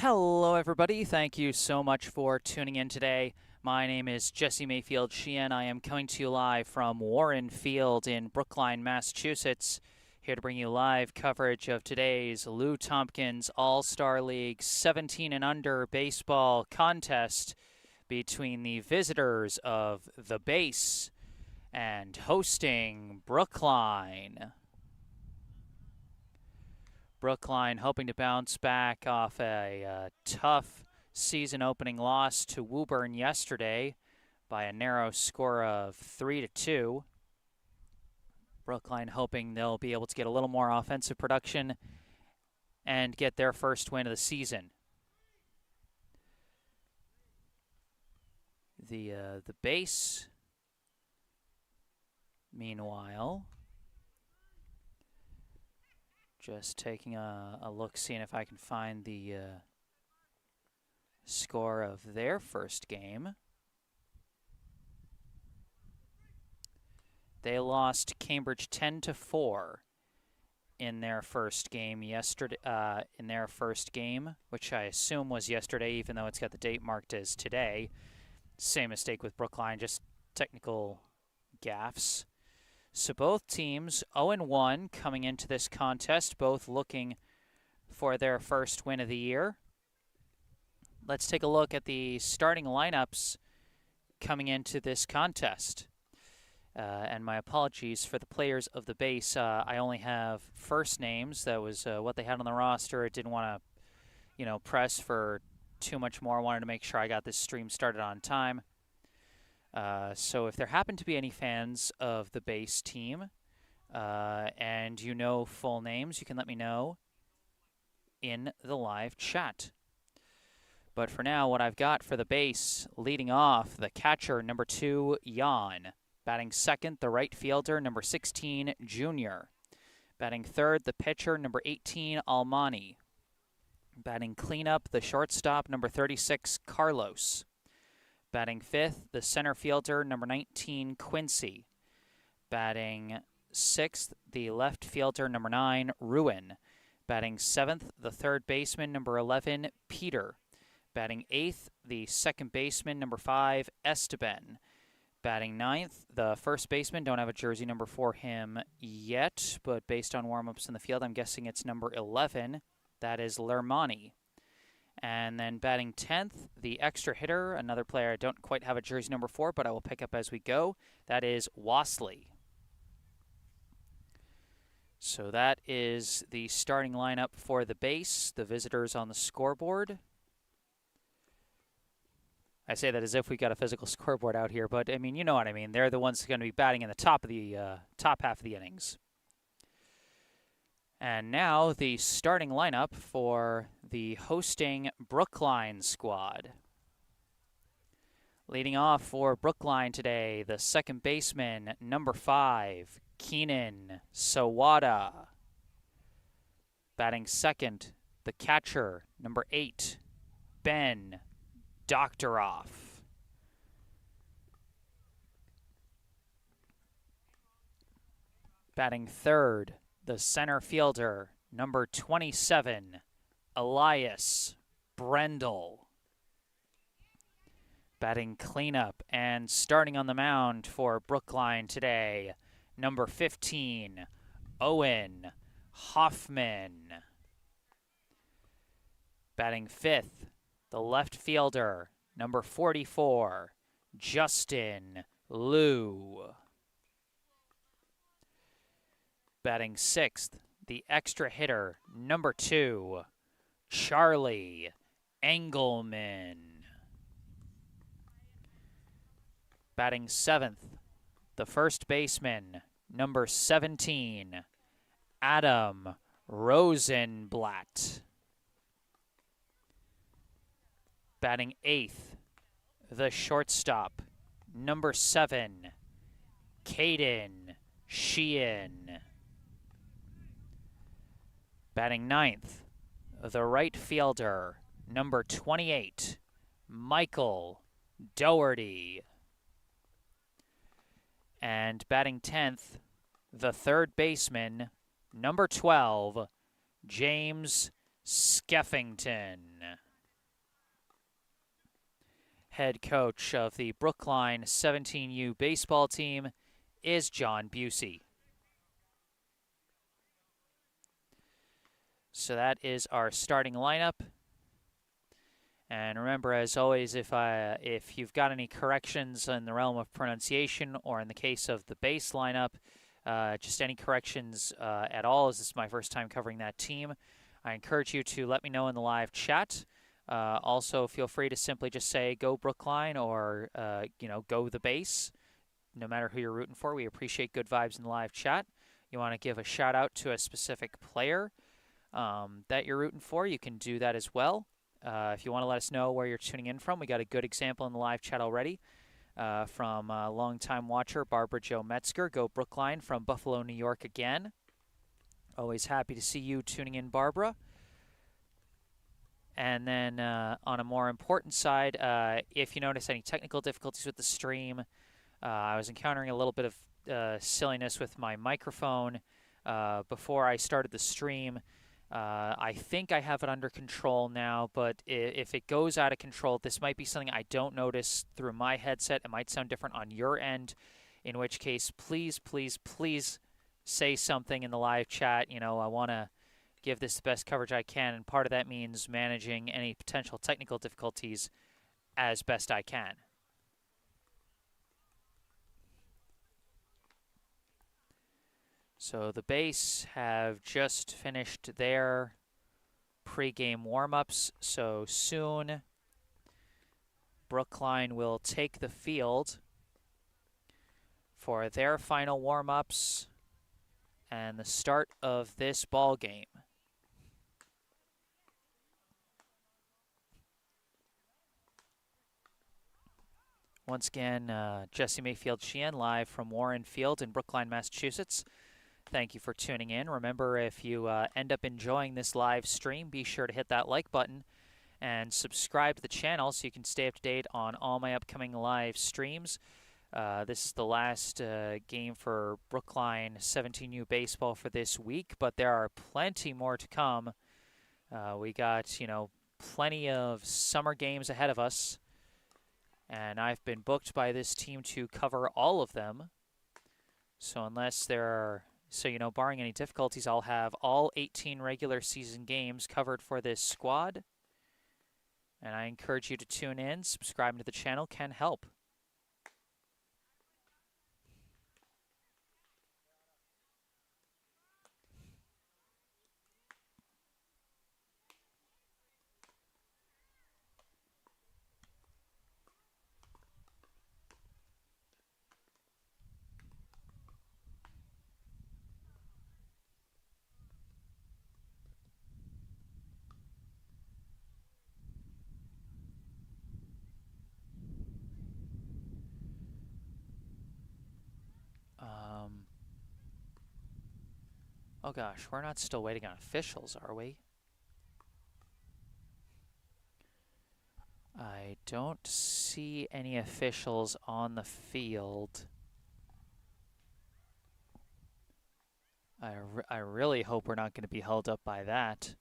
Hello, everybody. Thank you so much for tuning in today. My name is Jesse Mayfield-Sheehan. I am coming to you live from Warren Field in Brookline, Massachusetts, here to bring you live coverage of today's Lou Tompkins All-Star League 17 and under baseball contest between the visitors of the base and hosting Brookline. Brookline hoping to bounce back off a tough season-opening loss to Woburn yesterday by a narrow score of 3-2. Brookline hoping they'll be able to get a little more offensive production and get their first win of the season. The base, meanwhile, just taking a look, seeing if I can find the score of their first game. They lost Cambridge 10-4 in their first game yesterday. Which I assume was yesterday, even though it's got the date marked as today. Same mistake with Brookline, just technical gaffes. So both teams 0-1 coming into this contest, both looking for their first win of the year. Let's take a look at the starting lineups coming into this contest. And my apologies for the players of the base. I only have first names. That was what they had on the roster. I didn't want to, press for too much more. I wanted to make sure I got this stream started on time. So if there happen to be any fans of the base team and you know full names, you can let me know in the live chat. But for now, what I've got for the base, leading off, the catcher, number 2, Jan. Batting second, the right fielder, number 16, Junior. Batting third, the pitcher, number 18, Almani. Batting cleanup, the shortstop, number 36, Carlos. Batting fifth, the center fielder, number 19, Quincy. Batting sixth, the left fielder, number 9, Ruin. Batting seventh, the third baseman, number 11, Peter. Batting eighth, the second baseman, number 5, Esteban. Batting ninth, the first baseman, don't have a jersey number for him yet, but based on warm-ups in the field, I'm guessing it's number 11. That is Lermani. And then batting 10th, the extra hitter, another player I don't quite have a jersey number for, but I will pick up as we go. That is Wasley. So that is the starting lineup for the base, the visitors on the scoreboard. I say that as if we got a physical scoreboard out here, but I mean, you know what I mean. They're the ones going to be batting in the top half of the innings. And now the starting lineup for the hosting Brookline squad. Leading off for Brookline today, the second baseman, number 5, Keenan Sawada. Batting second, the catcher, number 8, Ben Doctoroff. Batting third, the center fielder, number 27, Elias Brendel. Batting cleanup and starting on the mound for Brookline today, number 15, Owen Hoffman. Batting fifth, the left fielder, number 44, Justin Liu. Batting sixth, the extra hitter, number 2, Charlie Engelman. Batting seventh, the first baseman, number 17, Adam Rosenblatt. Batting eighth, the shortstop, number 7, Caden Sheehan. Batting ninth, the right fielder, number 28, Michael Doherty. And batting 10th, the third baseman, number 12, James Skeffington. head coach of the Brookline 17U baseball team is John Busey. So that is our starting lineup. And remember, as always, if you've got any corrections in the realm of pronunciation, or in the case of the base lineup, just any corrections at all, as this is my first time covering that team, I encourage you to let me know in the live chat. Also, feel free to simply just say "Go Brookline" or "Go the base." No matter who you're rooting for, we appreciate good vibes in the live chat. You want to give a shout out to a specific player that you're rooting for, you can do that as well. If you want to let us know where you're tuning in from, we got a good example in the live chat already from longtime watcher Barbara Jo Metzger. Go Brookline from Buffalo, New York again. Always happy to see you tuning in, Barbara. And then on a more important side, if you notice any technical difficulties with the stream, I was encountering a little bit of silliness with my microphone before I started the stream. I think I have it under control now, but if it goes out of control, this might be something I don't notice through my headset. It might sound different on your end, in which case, please, please, please say something in the live chat. I want to give this the best coverage I can, and part of that means managing any potential technical difficulties as best I can. So the base have just finished their pregame warm-ups, so soon Brookline will take the field for their final warm-ups and the start of this ball game. Once again, Jesse Mayfield-Sheehan live from Warren Field in Brookline, Massachusetts. Thank you for tuning in. Remember, if you end up enjoying this live stream, be sure to hit that like button and subscribe to the channel so you can stay up to date on all my upcoming live streams. This is the last game for Brookline 17U baseball for this week, but there are plenty more to come. We got, plenty of summer games ahead of us, and I've been booked by this team to cover all of them. So barring any difficulties, I'll have all 18 regular season games covered for this squad. And I encourage you to tune in. Subscribing to the channel can help. Oh gosh, we're not still waiting on officials, are we? I don't see any officials on the field. I really hope we're not going to be held up by that.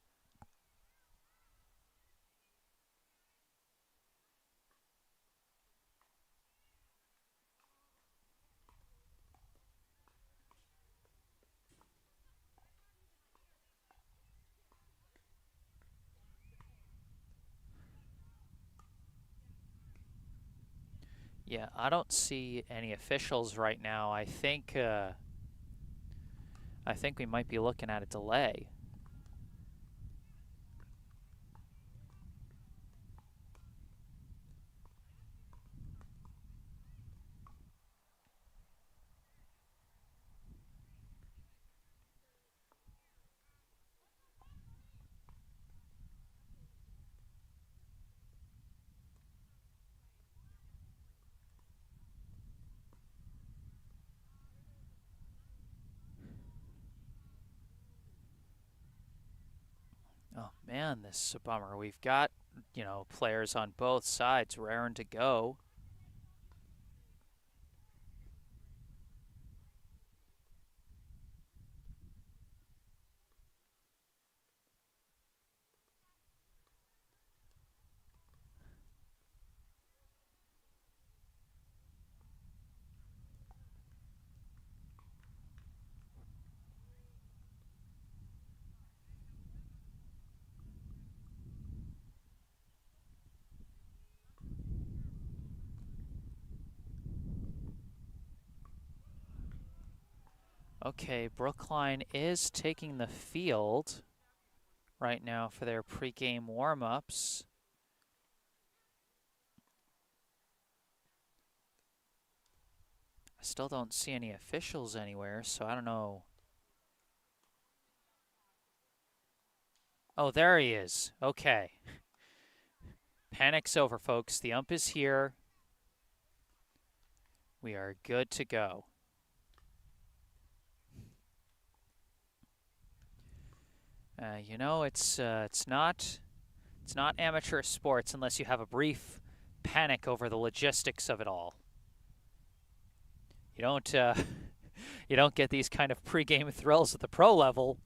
Yeah, I don't see any officials right now. I think we might be looking at a delay. Oh man, this is a bummer. We've got, players on both sides raring to go. Okay, Brookline is taking the field right now for their pregame warm-ups. I still don't see any officials anywhere, so I don't know. Oh, there he is. Okay. Panic's over, folks. The ump is here. We are good to go. You know, it's not amateur sports unless you have a brief panic over the logistics of it all. You don't you don't get these kind of pregame thrills at the pro level.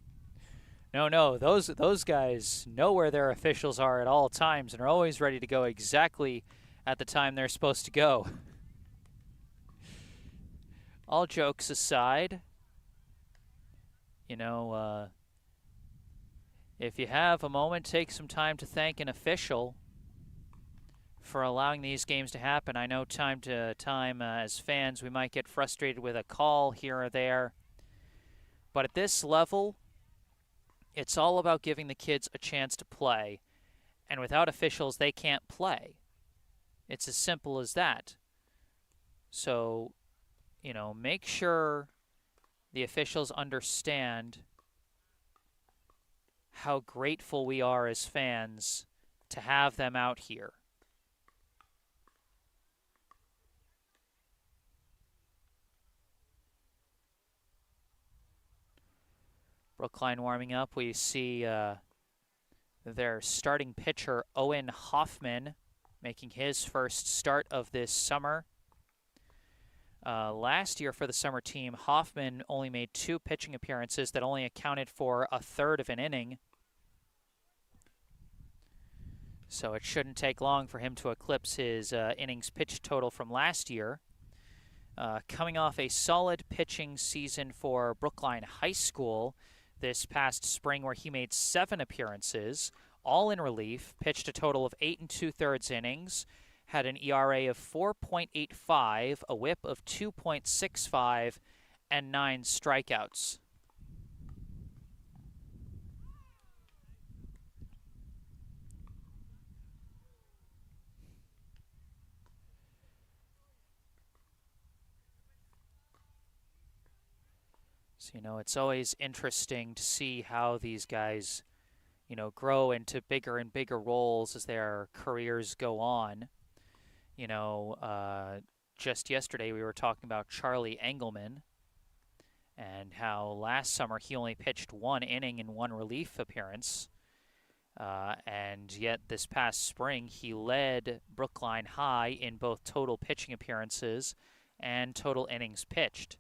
No, those guys know where their officials are at all times and are always ready to go exactly at the time they're supposed to go. All jokes aside, you know, if you have a moment, take some time to thank an official for allowing these games to happen. I know time to time as fans we might get frustrated with a call here or there, but at this level, it's all about giving the kids a chance to play, and without officials, they can't play. It's as simple as that. So, you know, make sure the officials understand how grateful we are as fans to have them out here. Brookline warming up. We see their starting pitcher, Owen Hoffman, making his first start of this summer. Last year for the summer team, Hoffman only made 2 pitching appearances that only accounted for a third of an inning. So it shouldn't take long for him to eclipse his innings pitched total from last year. Coming off a solid pitching season for Brookline High School this past spring where he made 7 appearances, all in relief, pitched a total of 8 2/3 innings, had an ERA of 4.85, a whip of 2.65, and 9 strikeouts. So, you know, it's always interesting to see how these guys, you know, grow into bigger and bigger roles as their careers go on. You know, just yesterday we were talking about Charlie Engelman and how last summer he only pitched 1 inning in 1 relief appearance. And yet this past spring he led Brookline High in both total pitching appearances and total innings pitched,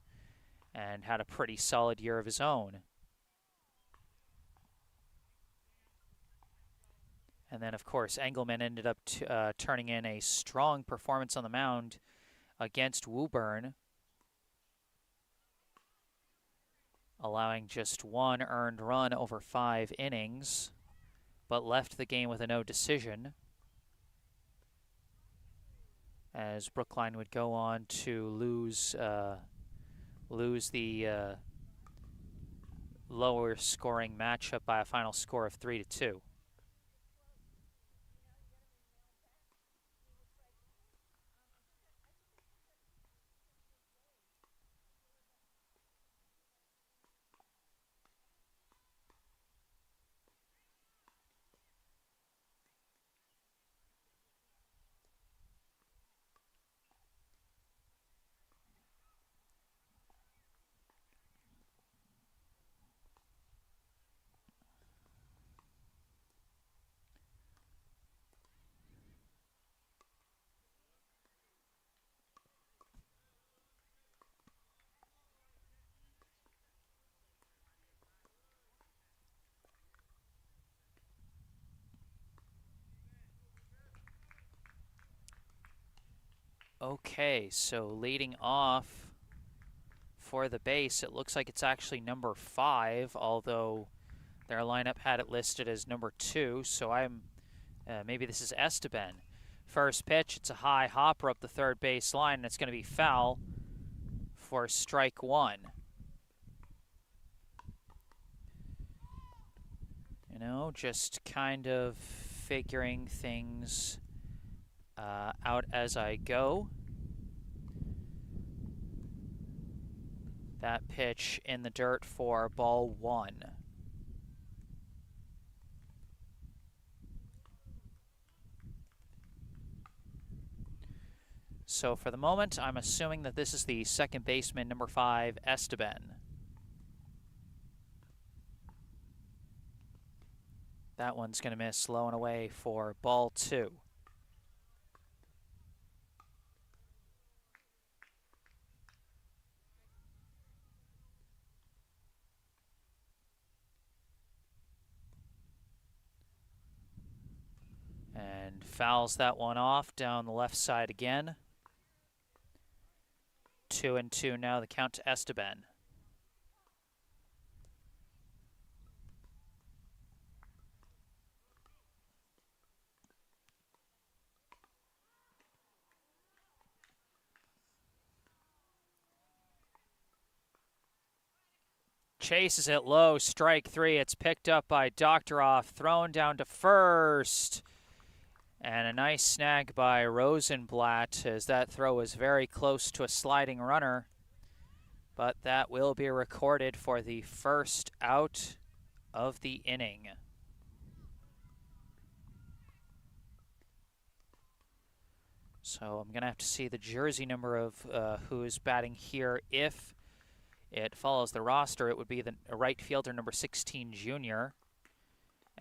and had a pretty solid year of his own. And then, of course, Engelman ended up turning in a strong performance on the mound against Woburn, allowing just 1 earned run over 5 innings, but left the game with a no decision, as Brookline would go on to lose the lower scoring matchup by a final score of 3-2. Okay, so leading off for the base, it looks like it's actually number 5, although their lineup had it listed as number 2, so maybe this is Esteban. First pitch, it's a high hopper up the third base line, and it's going to be foul for strike 1. just kind of figuring things out as I go. That pitch in the dirt for ball 1. So for the moment, I'm assuming that this is the second baseman, number 5, Esteban. That one's going to miss low and away for ball 2. And fouls that one off down the left side again. 2-2 now, the count to Esteban. Chases it low, strike 3. It's picked up by Doctoroff, thrown down to first. And a nice snag by Rosenblatt, as that throw was very close to a sliding runner. But that will be recorded for the first out of the inning. So I'm going to have to see the jersey number of who's batting here. If it follows the roster, it would be the right fielder, number 16, Junior.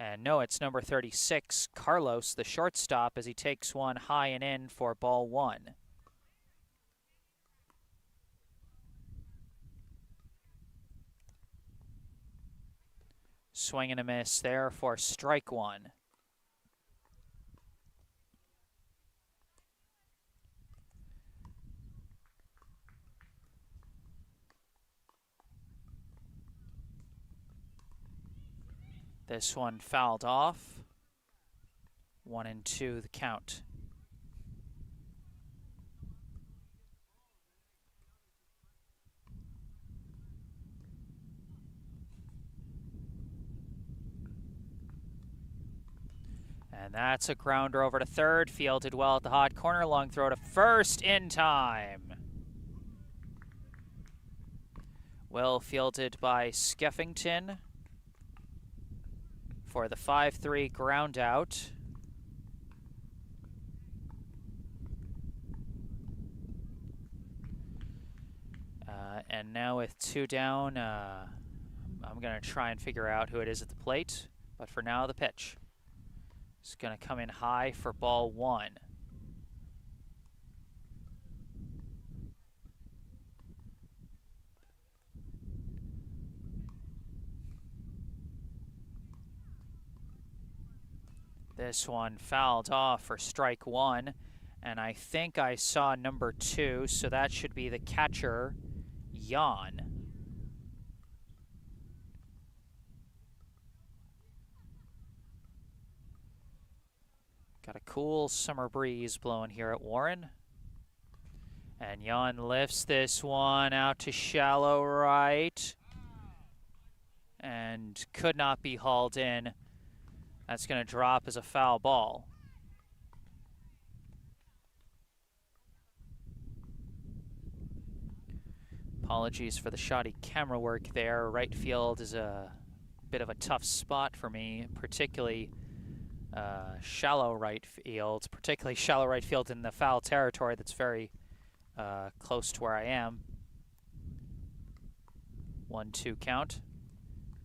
And no, it's number 36, Carlos, the shortstop, as he takes one high and in for ball 1. Swing and a miss there for strike 1. This one fouled off. 1-2 the count. And that's a grounder over to third, fielded well at the hot corner, long throw to first in time. Well fielded by Skeffington for the 5-3 ground out. And now with 2 down, I'm going to try and figure out who it is at the plate. But for now, the pitch. It's going to come in high for ball 1. This one fouled off for strike 1, and I think I saw number 2, so that should be the catcher, Jan. Got a cool summer breeze blowing here at Warren. And Jan lifts this one out to shallow right. And could not be hauled in. That's going to drop as a foul ball. Apologies for the shoddy camera work there. Right field is a bit of a tough spot for me, particularly shallow right field, in the foul territory that's very close to where I am. 1-2 count.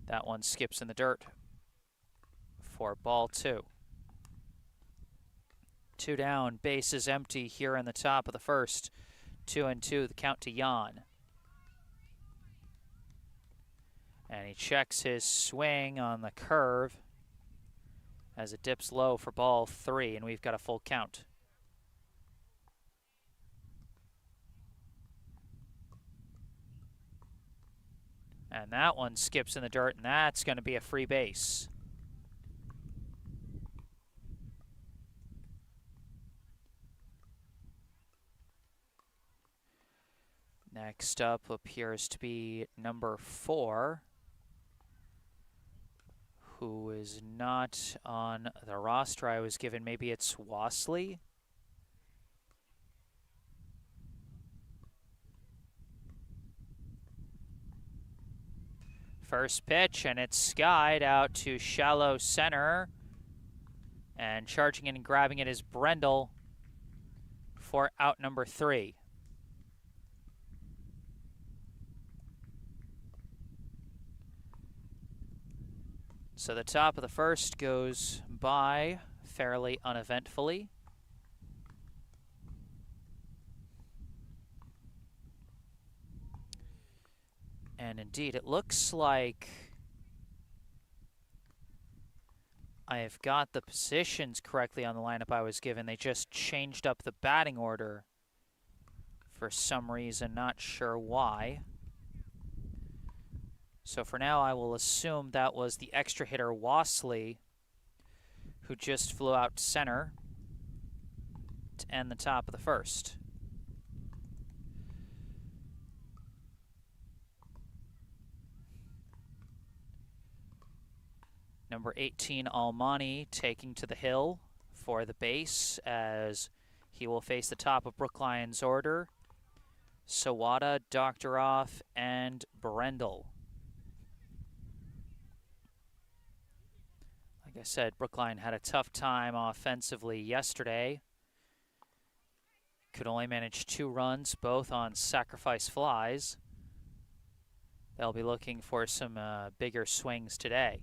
That one skips in the dirt for ball 2. 2 down, base is empty here in the top of the first. 2-2, the count to Jan. And he checks his swing on the curve as it dips low for ball 3, and we've got a full count. And that one skips in the dirt, and that's going to be a free base. Next up appears to be number 4, who is not on the roster I was given. Maybe it's Wasley. First pitch, and it's skied out to shallow center. And charging in and grabbing it is Brendel for out number 3. So the top of the first goes by fairly uneventfully. And indeed, it looks like I have got the positions correctly on the lineup I was given. They just changed up the batting order for some reason, not sure why. So for now, I will assume that was the extra hitter, Wasley, who just flew out to center to end the top of the first. Number 18, Almani, taking to the hill for the base as he will face the top of Brookline's order. Sawada, Doctoroff, and Brendel. Like I said, Brookline had a tough time offensively yesterday. Could only manage 2 runs, both on sacrifice flies. They'll be looking for some bigger swings today.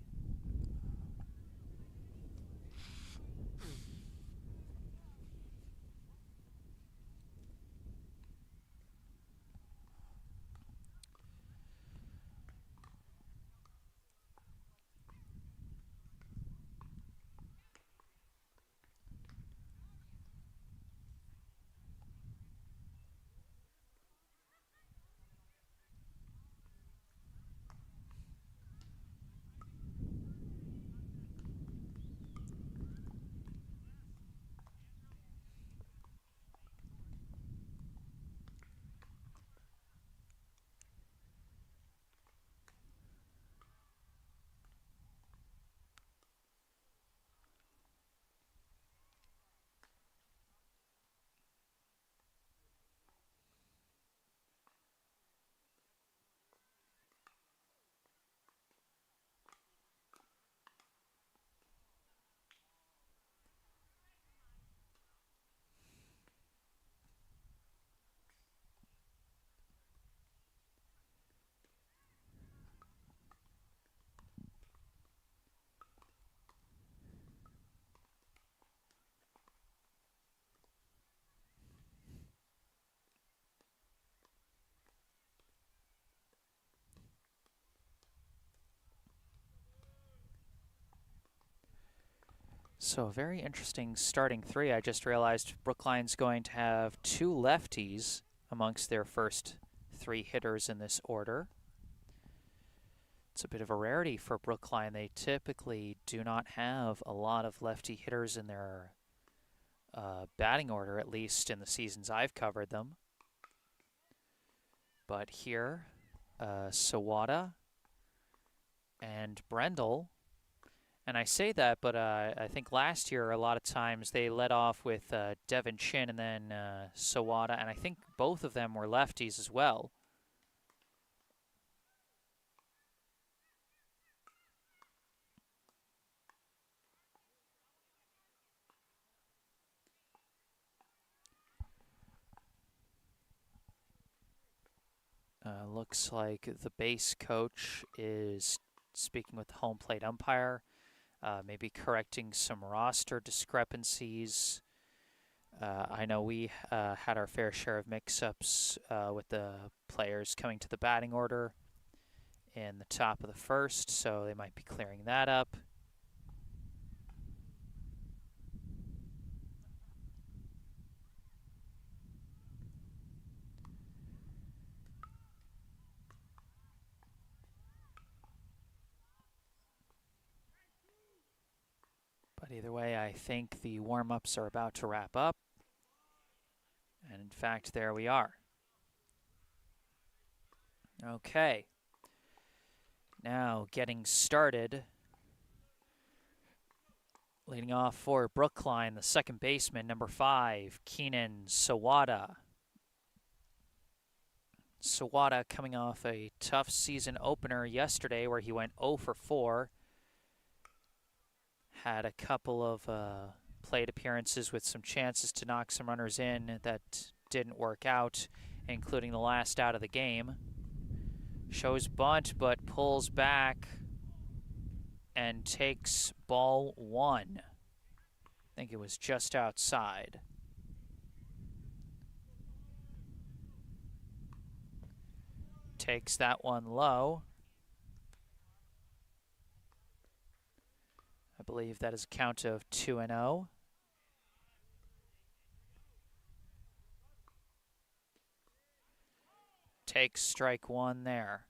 So a very interesting starting 3. I just realized Brookline's going to have 2 lefties amongst their first 3 hitters in this order. It's a bit of a rarity for Brookline. They typically do not have a lot of lefty hitters in their batting order, at least in the seasons I've covered them. But here, Sawada and Brendel. And I say that, but I think last year a lot of times they led off with Devin Chin and then Sawada, and I think both of them were lefties as well. Looks like the base coach is speaking with the home plate umpire. Maybe correcting some roster discrepancies. I know we had our fair share of mix-ups with the players coming to the batting order in the top of the first, so they might be clearing that up. But either way, I think the warm-ups are about to wrap up. And in fact, there we are. Okay. Now getting started Leading off for Brookline, the second baseman, number 5, Keenan Sawada. Sawada coming off a tough season opener yesterday where he went 0 for 4. Had a couple of plate appearances with some chances to knock some runners in that didn't work out, including the last out of the game. Shows bunt, but pulls back and takes ball 1. I think it was just outside. Takes that one low. I believe that is a count of 2-0. Takes strike 1 there.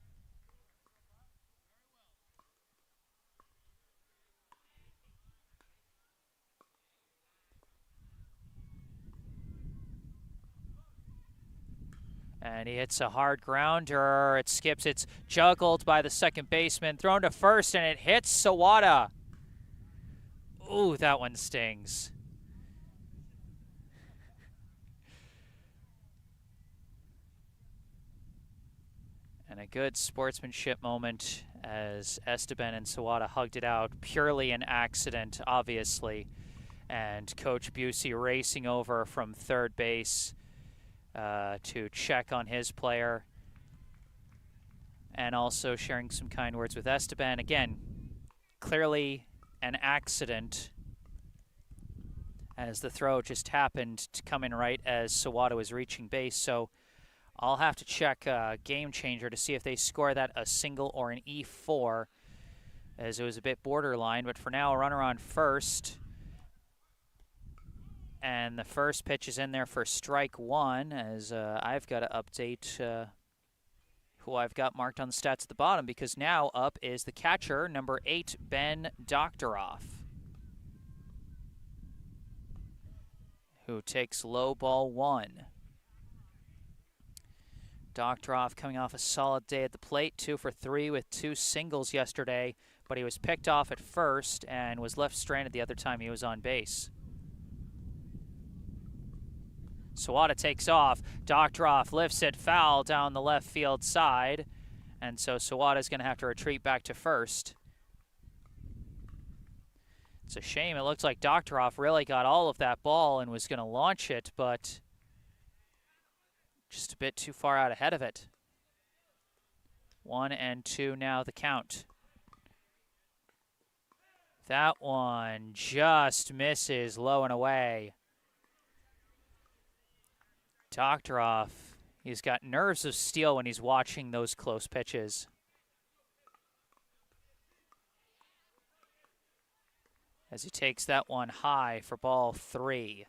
And he hits a hard grounder. It skips. It's juggled by the second baseman. Thrown to first, and it hits Sawada. Ooh, that one stings. And a good sportsmanship moment as Esteban and Sawada hugged it out. Purely an accident, obviously. And Coach Busey racing over from third base to check on his player, and also sharing some kind words with Esteban. Again, clearly an accident, as the throw just happened to come in right as Sawada was reaching base. So I'll have to check Game Changer to see if they score that a single or an E4, as it was a bit borderline. But for now, a runner on first. And the first pitch is in there for strike 1, as I've got to update who I've got marked on the stats at the bottom, because now up is the catcher, number 8, Ben Doctoroff, who takes low ball 1. Doctoroff coming off a solid day at the plate, 2 for 3 with 2 singles yesterday, but he was picked off at first and was left stranded the other time he was on base. Sawada takes off. Doctoroff lifts it foul down the left field side. And so Sawada's going to have to retreat back to first. It's a shame. It looks like Doctoroff really got all of that ball and was going to launch it, but just a bit too far out ahead of it. 1-2 now the count. That one just misses low and away. Doctoroff, he's got nerves of steel when he's watching those close pitches. As he takes that one high for ball 3.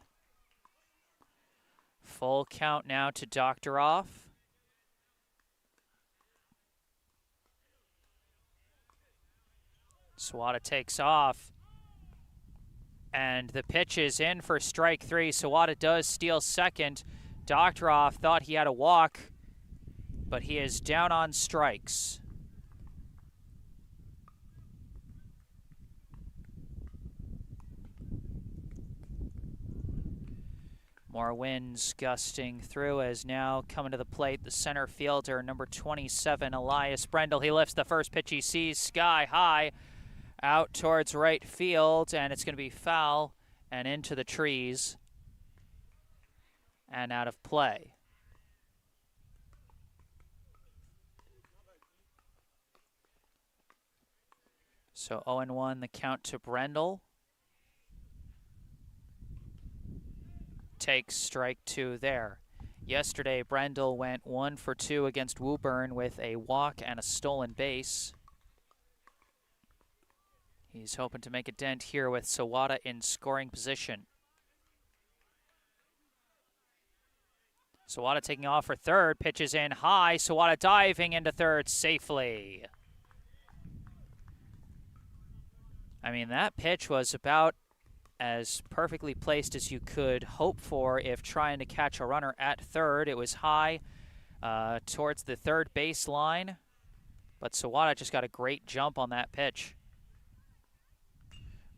Full count now to Doctoroff. Sawada takes off. And the pitch is in for strike 3. Sawada does steal second. Doctoroff thought he had a walk, but he is down on strikes. More winds gusting through, as now coming to the plate, the center fielder, number 27, Elias Brendel. He lifts the first pitch he sees sky high out towards right field, and it's going to be foul and into the trees and out of play. So 0-1 the count to Brendel. Takes strike 2 there. Yesterday, Brendel went 1 for 2 against Woburn with a walk and a stolen base. He's hoping to make a dent here with Sawada in scoring position. Sawada taking off for third, pitches in high. Sawada diving into third safely. I mean, that pitch was about as perfectly placed as you could hope for if trying to catch a runner at third. It was high towards the third baseline, but Sawada just got a great jump on that pitch.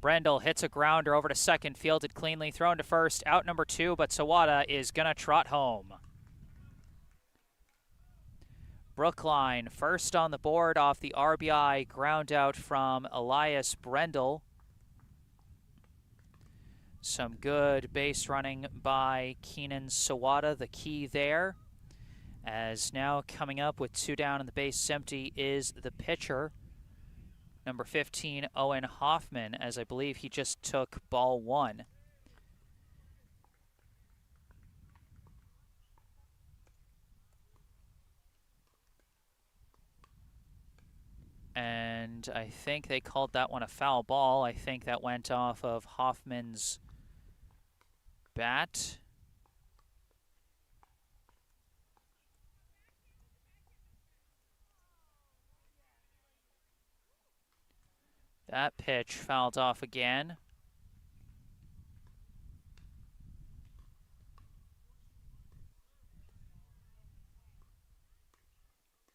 Brendel hits a grounder over to second, fielded cleanly, thrown to first, out number 2, but Sawada is going to trot home. Brookline first on the board off the RBI ground out from Elias Brendel. Some good base running by Keenan Sawada, the key there. As now coming up with 2 down and the base empty is the pitcher, number 15, Owen Hoffman, as I believe he just took ball 1. And I think they called that one a foul ball. I think that went off of Hoffman's bat. That pitch fouled off again.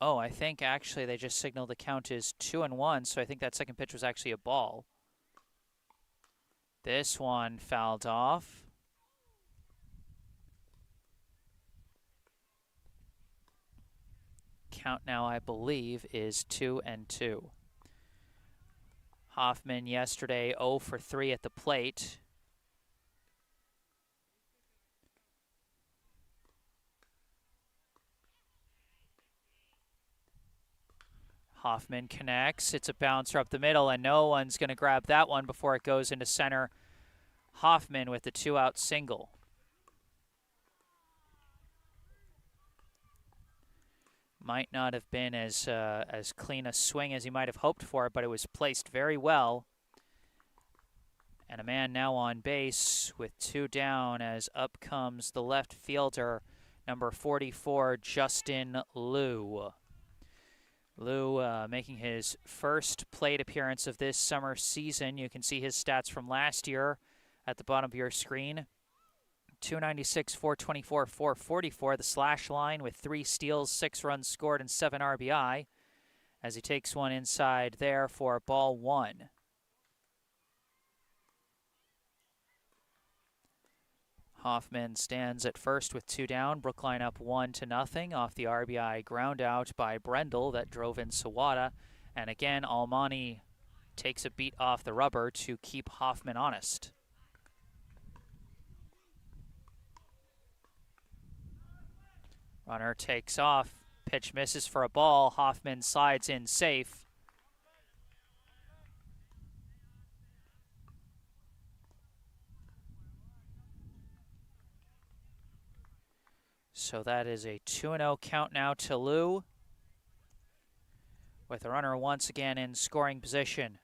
Oh, I think actually they just signaled the count is 2-1, so I think that second pitch was actually a ball. This one fouled off. Count now, I believe, is 2-2. Hoffman yesterday 0 for 3 at the plate. Hoffman connects. It's a bouncer up the middle, and no one's going to grab that one before it goes into center. Hoffman with the 2-out single. Might not have been as clean a swing as he might have hoped for, but it was placed very well. And a man now on base with 2 down as up comes the left fielder, number 44, Justin Liu. Liu making his first plate appearance of this summer season. You can see his stats from last year at the bottom of your screen. 296, 424, 444, the slash line with 3 steals, 6 runs scored, and 7 RBI as he takes one inside there for ball 1. Hoffman stands at first with 2 down. Brookline up 1-0 off the RBI ground out by Brendel that drove in Sawada. And again, Almani takes a beat off the rubber to keep Hoffman honest. Runner takes off. Pitch misses for a ball. Hoffman slides in safe. So that is a 2-0 count now to Liu, with the runner once again in scoring position.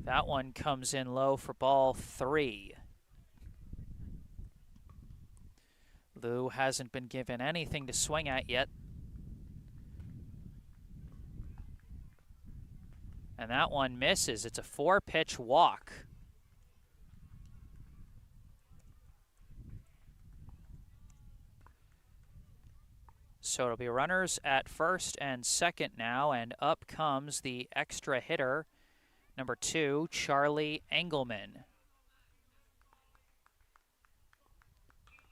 That one comes in low for ball 3. Liu hasn't been given anything to swing at yet. And that one misses. It's a 4-pitch walk. So it'll be runners at first and second now, and up comes the extra hitter, number 2, Charlie Engelman.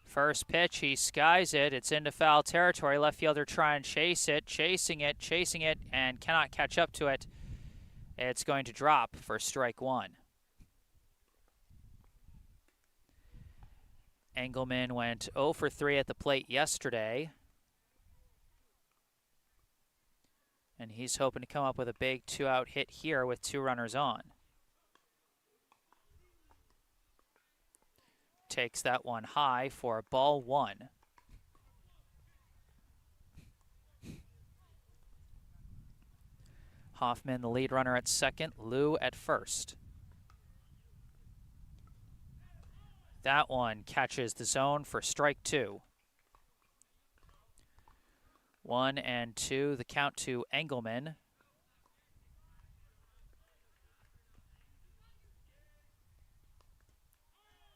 First pitch, he skies it. It's into foul territory. Left fielder trying to chase it, chasing it, and cannot catch up to it. It's going to drop for strike 1. Engelman went 0 for 3 at the plate yesterday. And he's hoping to come up with a big 2-out hit here with 2 runners on. Takes that one high for ball 1. Hoffman, the lead runner at second, Liu at first. That one catches the zone for strike 2. 1-2, the count to Engelman.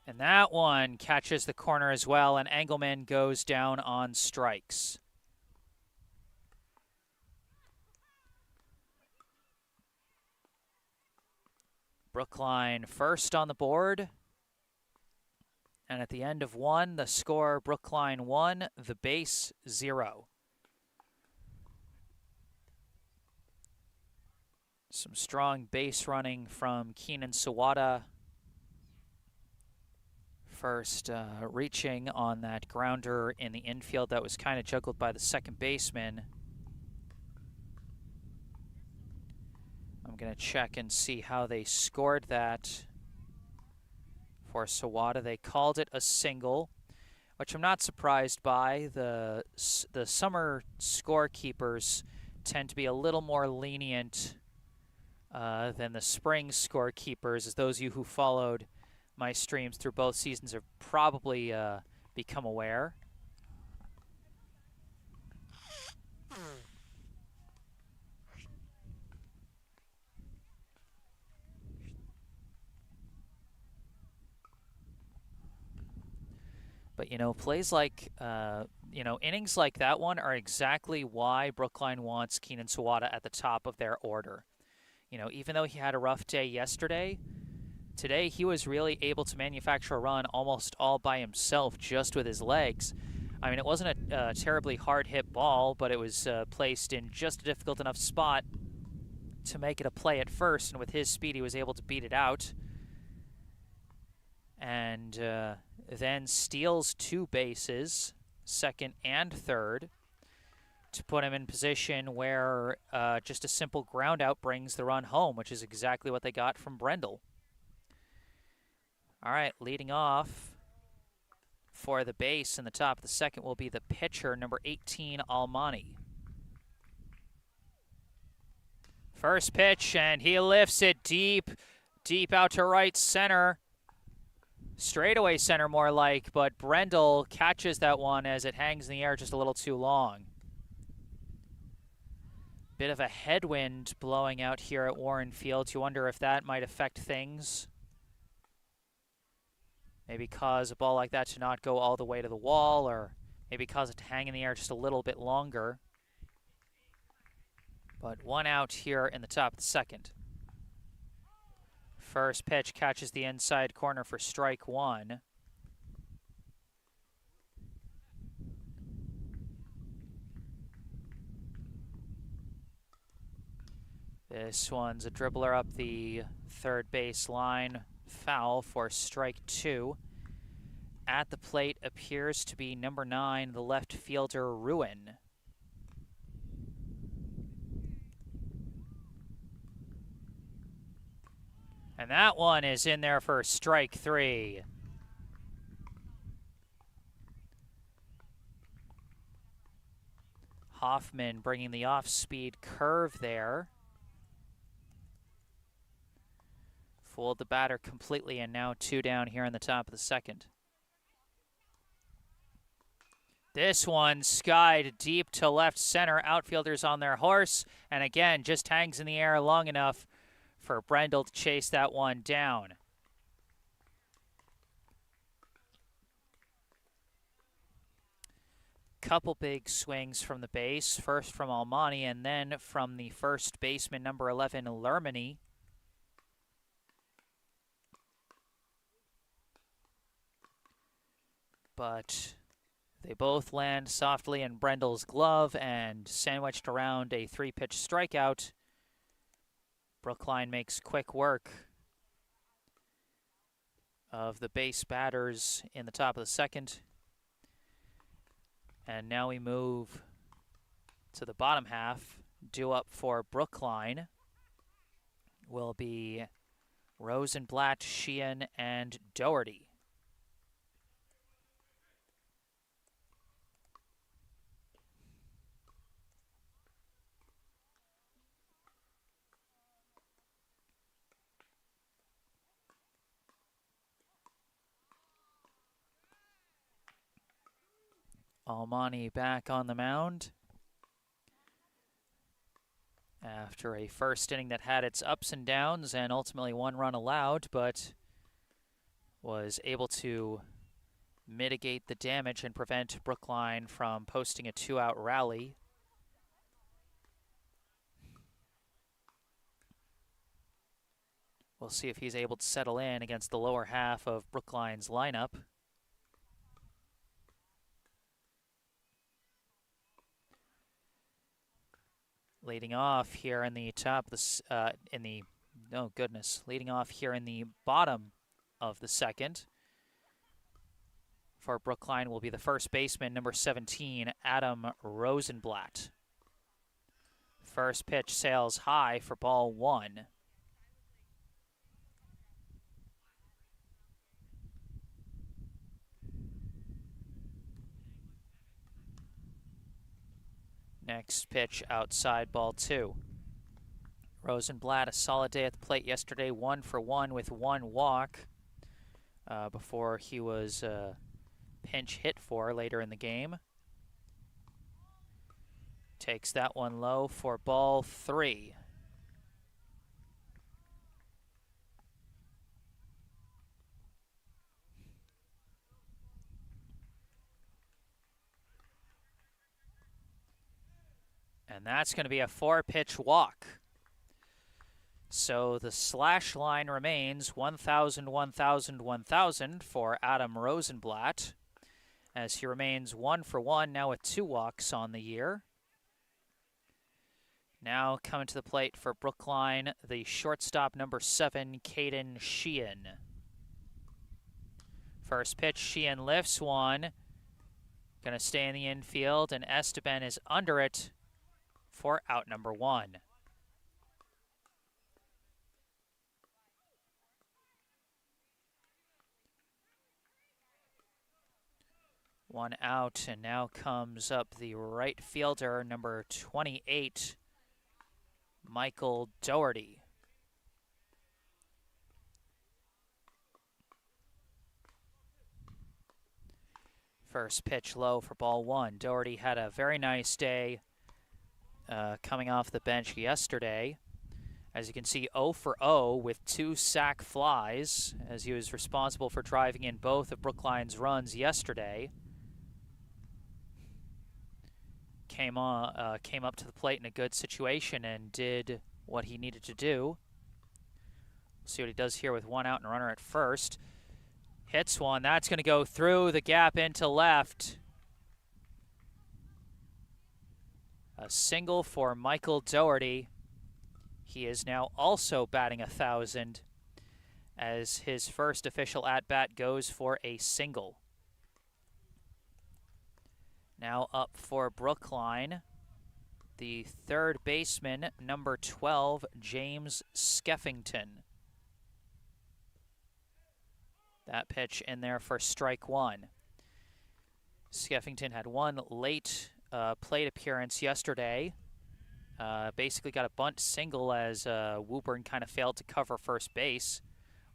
And that one catches the corner as well, and Engelman goes down on strikes. Brookline first on the board. And at the end of 1, the score, Brookline 1, the base 0. Some strong base running from Keenan Sawada. First reaching on that grounder in the infield that was kind of juggled by the second baseman. I'm going to check and see how they scored that for Sawada. They called it a single, which I'm not surprised by. The summer scorekeepers tend to be a little more lenient than the spring scorekeepers, as those of you who followed my streams through both seasons have probably become aware. But, plays like, innings like that one are exactly why Brookline wants Keenan Sawada at the top of their order. Even though he had a rough day yesterday, today he was really able to manufacture a run almost all by himself just with his legs. I mean, it wasn't a terribly hard-hit ball, but it was placed in just a difficult enough spot to make it a play at first, and with his speed he was able to beat it out. And then steals 2 bases, second and third, to put him in position where just a simple ground out brings the run home, which is exactly what they got from Brendel. All right, leading off for the base in the top of the second will be the pitcher, number 18, Almani. First pitch, and he lifts it deep out to right center. Straightaway center more like, but Brendel catches that one as it hangs in the air just a little too long. Bit of a headwind blowing out here at Warren Field. You wonder if that might affect things. Maybe cause a ball like that to not go all the way to the wall, or maybe cause it to hang in the air just a little bit longer. But 1 out here in the top of the second. First pitch catches the inside corner for strike 1. This one's a dribbler up the third base line. Foul for strike 2. At the plate appears to be number 9, the left fielder, Ruin. And that one is in there for strike 3. Hoffman bringing the off-speed curve there. Fooled the batter completely, and now 2 down here in the top of the second. This one skied deep to left center. Outfielders on their horse, and again, just hangs in the air long enough for Brendel to chase that one down. Couple big swings from the base, first from Almani and then from the first baseman, number 11, Lermany. But they both land softly in Brendel's glove and sandwiched around a 3-pitch strikeout. Brookline makes quick work of the base batters in the top of the second. And now we move to the bottom half. Due up for Brookline will be Rosenblatt, Sheehan, and Doherty. Almani back on the mound after a first inning that had its ups and downs and ultimately 1 run allowed, but was able to mitigate the damage and prevent Brookline from posting a 2-out rally. We'll see if he's able to settle in against the lower half of Brookline's lineup. Leading off here in the top of the, leading off here in the bottom of the second for Brookline will be the first baseman, number 17, Adam Rosenblatt. First pitch sails high for ball 1. Next pitch outside, ball 2. Rosenblatt, a solid day at the plate yesterday, 1 for 1 with 1 walk before he was pinch hit for later in the game. Takes that one low for ball 3. And that's going to be a 4-pitch walk. So the slash line remains 1,000, 1,000, 1,000 for Adam Rosenblatt, as he remains 1 for 1 now with 2 walks on the year. Now coming to the plate for Brookline, the shortstop, number 7, Mayfield-Sheehan. First pitch, Sheehan lifts one. Going to stay in the infield, and Esteban is under it for out number 1. One out, and now comes up the right fielder, number 28, Michael Doherty. First pitch low for ball 1. Doherty had a very nice day coming off the bench yesterday. As you can see, 0 for 0 with 2 sac flies, as he was responsible for driving in both of Brookline's runs yesterday. Came up to the plate in a good situation and did what he needed to do. We'll see what he does here with 1 out and a runner at first. Hits one. That's going to go through the gap into left. A single for Michael Doherty. He is now also batting 1,000 as his first official at-bat goes for a single. Now up for Brookline, the third baseman, number 12, James Skeffington. That pitch in there for strike 1. Skeffington had 1 late plate appearance yesterday. Basically got a bunt single as Woburn kind of failed to cover first base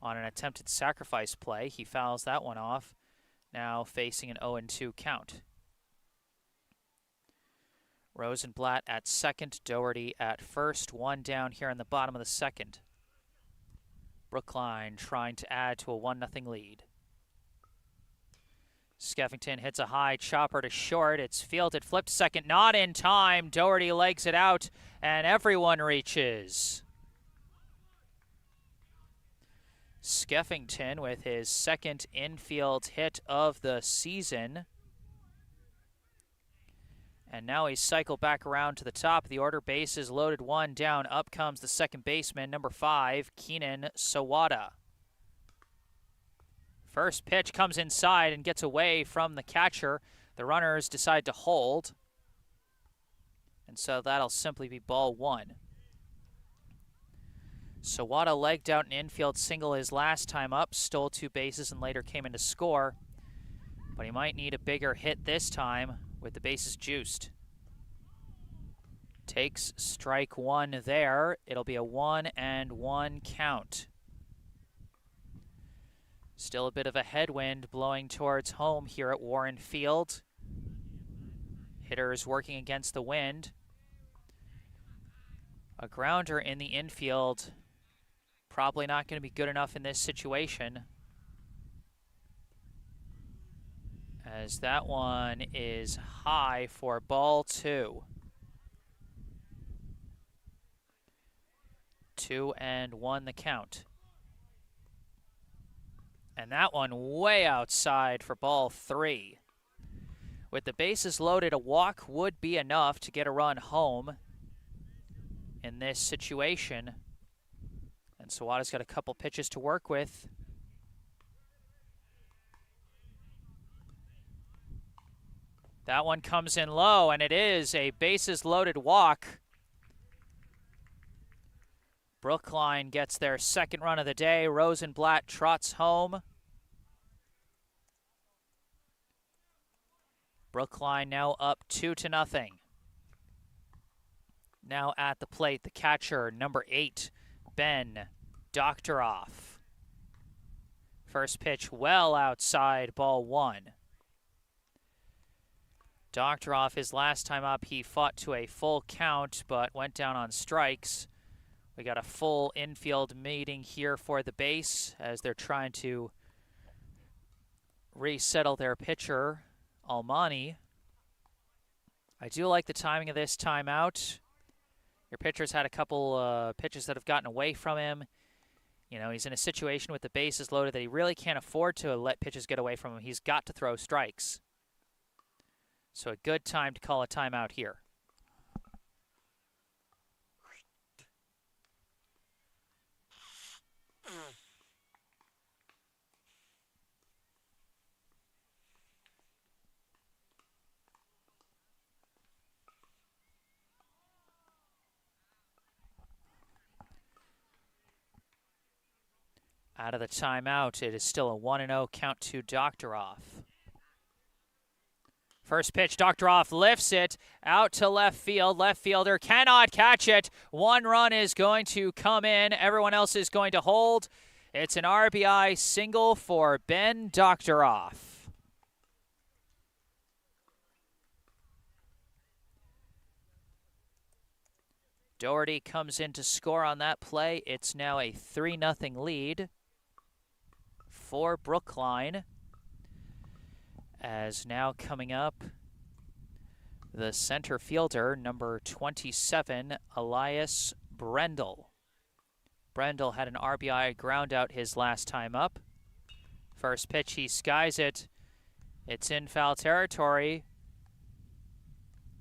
on an attempted sacrifice play. He fouls that one off, now facing an 0-2 count. Rosenblatt at second, Doherty at first. 1 down here in the bottom of the second. Brookline trying to add to a 1-0 lead. Skeffington hits a high chopper to short. It's fielded, flipped second, not in time. Doherty legs it out, and everyone reaches. Skeffington with his second infield hit of the season. And now he's cycled back around to the top of the order. Bases loaded, 1 down. Up comes the second baseman, number 5, Keenan Sawada. First pitch comes inside and gets away from the catcher. The runners decide to hold. And so that'll simply be ball 1. Sawada legged out an infield single his last time up, stole 2 bases and later came in to score. But he might need a bigger hit this time with the bases juiced. Takes strike 1 there. It'll be a 1-1 count. Still a bit of a headwind blowing towards home here at Warren Field. Hitters working against the wind. A grounder in the infield, probably not going to be good enough in this situation, as that one is high for ball 2. 2-1 the count. And that one way outside for ball 3. With the bases loaded, a walk would be enough to get a run home in this situation. And Sawada's got a couple pitches to work with. That one comes in low, and it is a bases-loaded walk. Brookline gets their second run of the day. Rosenblatt trots home. Brookline now up 2-0. Now at the plate, the catcher, number 8, Ben Doctoroff. First pitch well outside, ball 1. Doctoroff, his last time up, he fought to a full count, but went down on strikes. We got a full infield meeting here for the base as they're trying to resettle their pitcher, Almani. I do like the timing of this timeout. Your pitcher's had a couple pitches that have gotten away from him. You know, he's in a situation with the bases loaded that he really can't afford to let pitches get away from him. He's got to throw strikes. So a good time to call a timeout here. Out of the timeout, it is still a 1-0 count to Doctoroff. First pitch, Doctoroff lifts it out to left field. Left fielder cannot catch it. One run is going to come in. Everyone else is going to hold. It's an RBI single for Ben Doctoroff. Doherty comes in to score on that play. It's now a 3-0 lead for Brookline. As now coming up, the center fielder, number 27, Elias Brendel. Brendel had an RBI ground out his last time up. First pitch, he skies it. It's in foul territory.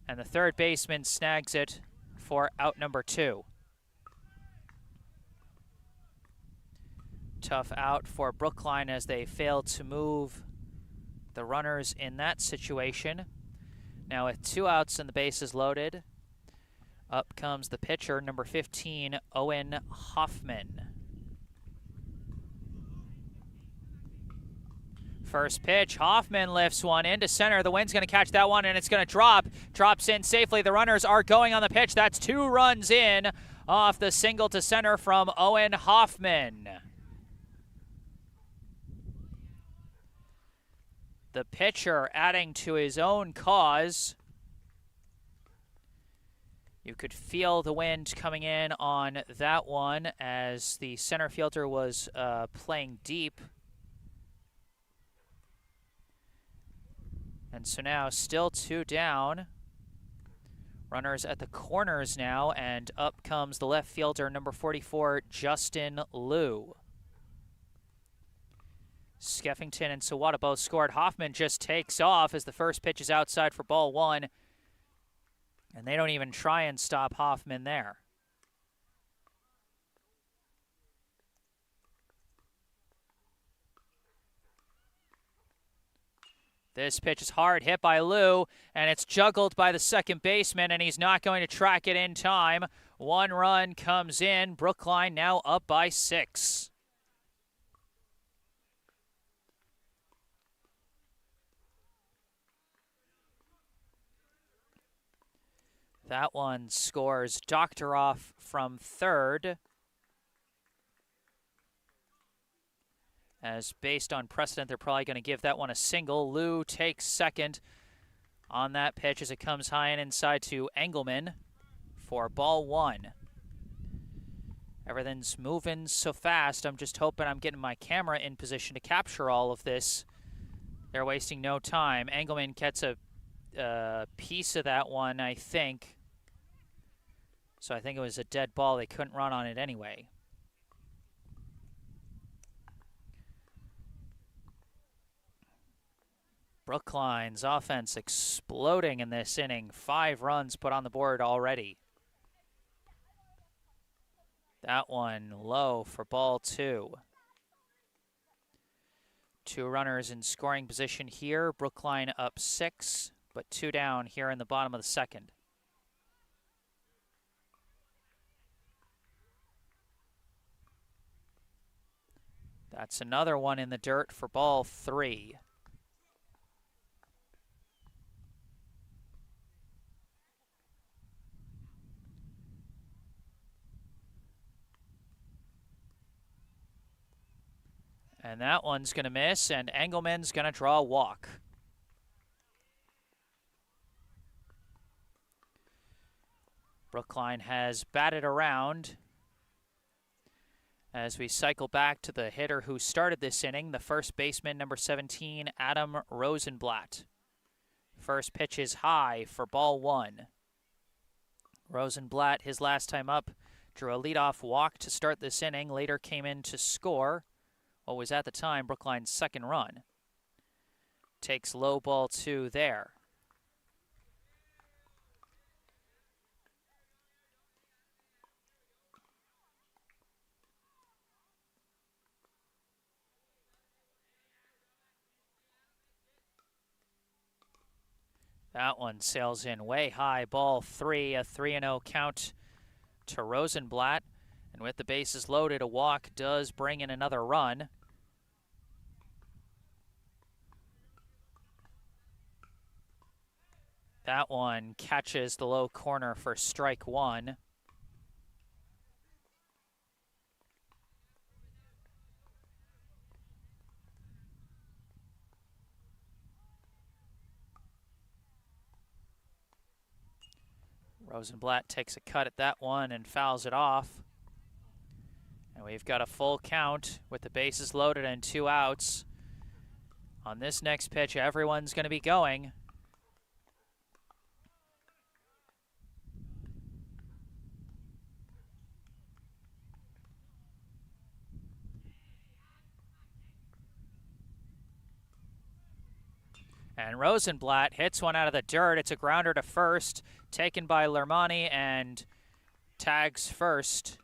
And the third baseman snags it for out number 2. Tough out for Brookline as they failed to move the runners in that situation. Now with 2 outs and the bases loaded, up comes the pitcher, number 15, Owen Hoffman. First pitch, Hoffman lifts one into center. The wind's going to catch that one, and it's going to drop. Drops in safely. The runners are going on the pitch. That's 2 runs in off the single to center from Owen Hoffman. The pitcher adding to his own cause. You could feel the wind coming in on that one as the center fielder was playing deep. And so now still 2 down. Runners at the corners now, and up comes the left fielder, number 44, Justin Liu. Skeffington and Sawada both scored. Hoffman just takes off as the first pitch is outside for ball 1. And they don't even try and stop Hoffman there. This pitch is hard, hit by Liu, and it's juggled by the second baseman, and he's not going to track it in time. 1 run comes in. Brookline now up by 6. That one scores Doctoroff from third. As based on precedent, they're probably going to give that one a single. Liu takes second on that pitch as it comes high and inside to Engelman for ball 1. Everything's moving so fast. I'm just hoping I'm getting my camera in position to capture all of this. They're wasting no time. Engelman gets a piece of that one, I think. So I think it was a dead ball. They couldn't run on it anyway. Brookline's offense exploding in this inning. 5 runs put on the board already. That one low for ball 2. 2 runners in scoring position here. Brookline up 6, but 2 down here in the bottom of the second. That's another one in the dirt for ball 3. And that one's going to miss, and Engelman's going to draw a walk. Brookline has batted around as we cycle back to the hitter who started this inning, the first baseman, number 17, Adam Rosenblatt. First pitch is high for ball 1. Rosenblatt, his last time up, drew a leadoff walk to start this inning, later came in to score what was at the time Brookline's second run. Takes low ball 2 there. That one sails in way high, ball 3, a 3-0 count to Rosenblatt. And with the bases loaded, a walk does bring in another run. That one catches the low corner for strike 1. Rosenblatt takes a cut at that one and fouls it off. And we've got a full count with the bases loaded and 2 outs. On this next pitch, everyone's going to be going. And Rosenblatt hits one out of the dirt. It's a grounder to first, taken by Lermani, and tags first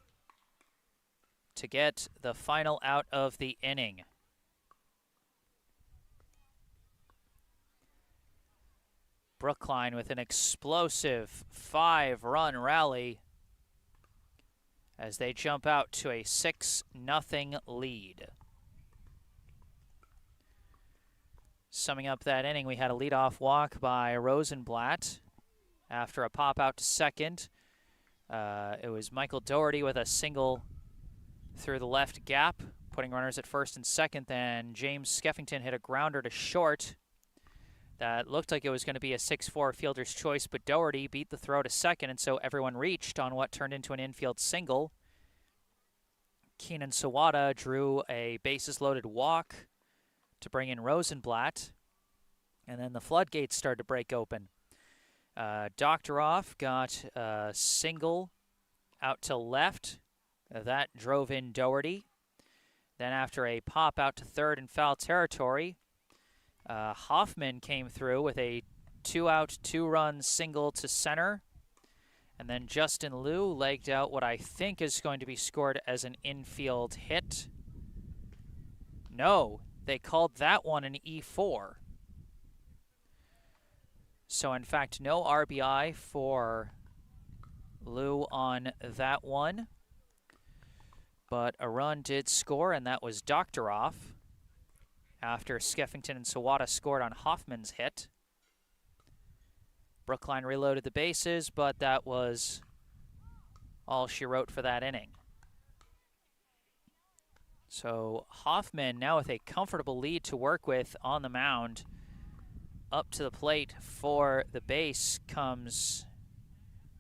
to get the final out of the inning. Brookline with an explosive 5-run rally as they jump out to a 6-0 lead. Summing up that inning, we had a leadoff walk by Rosenblatt after a pop out to second. It was Michael Doherty with a single through the left gap, putting runners at first and second. Then James Skeffington hit a grounder to short that looked like it was going to be a 6-4 fielder's choice, but Doherty beat the throw to second, and so everyone reached on what turned into an infield single. Keenan Sawada drew a bases-loaded walk to bring in Rosenblatt, and then the floodgates started to break open. Doctoroff got a single out to left. That drove in Doherty. Then after a pop out to third in foul territory, Hoffman came through with a 2-out, 2-run single to center. And then Justin Liu legged out what I think is going to be scored as an infield hit. No, they called that one an E4. So, in fact, no RBI for Liu on that one. But a run did score, and that was Doctoroff after Skeffington and Sawada scored on Hoffman's hit. Brookline reloaded the bases, but that was all she wrote for that inning. So Hoffman now with a comfortable lead to work with on the mound. Up to the plate for the base comes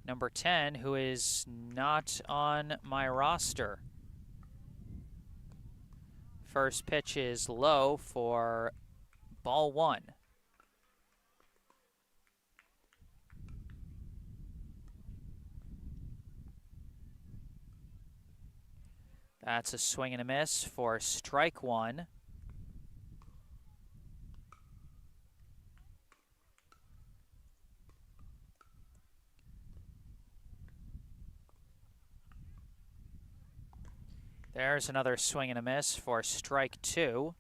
number 10, who is not on my roster. First pitch is low for ball 1. That's a swing and a miss for strike 1. There's another swing and a miss for strike 2.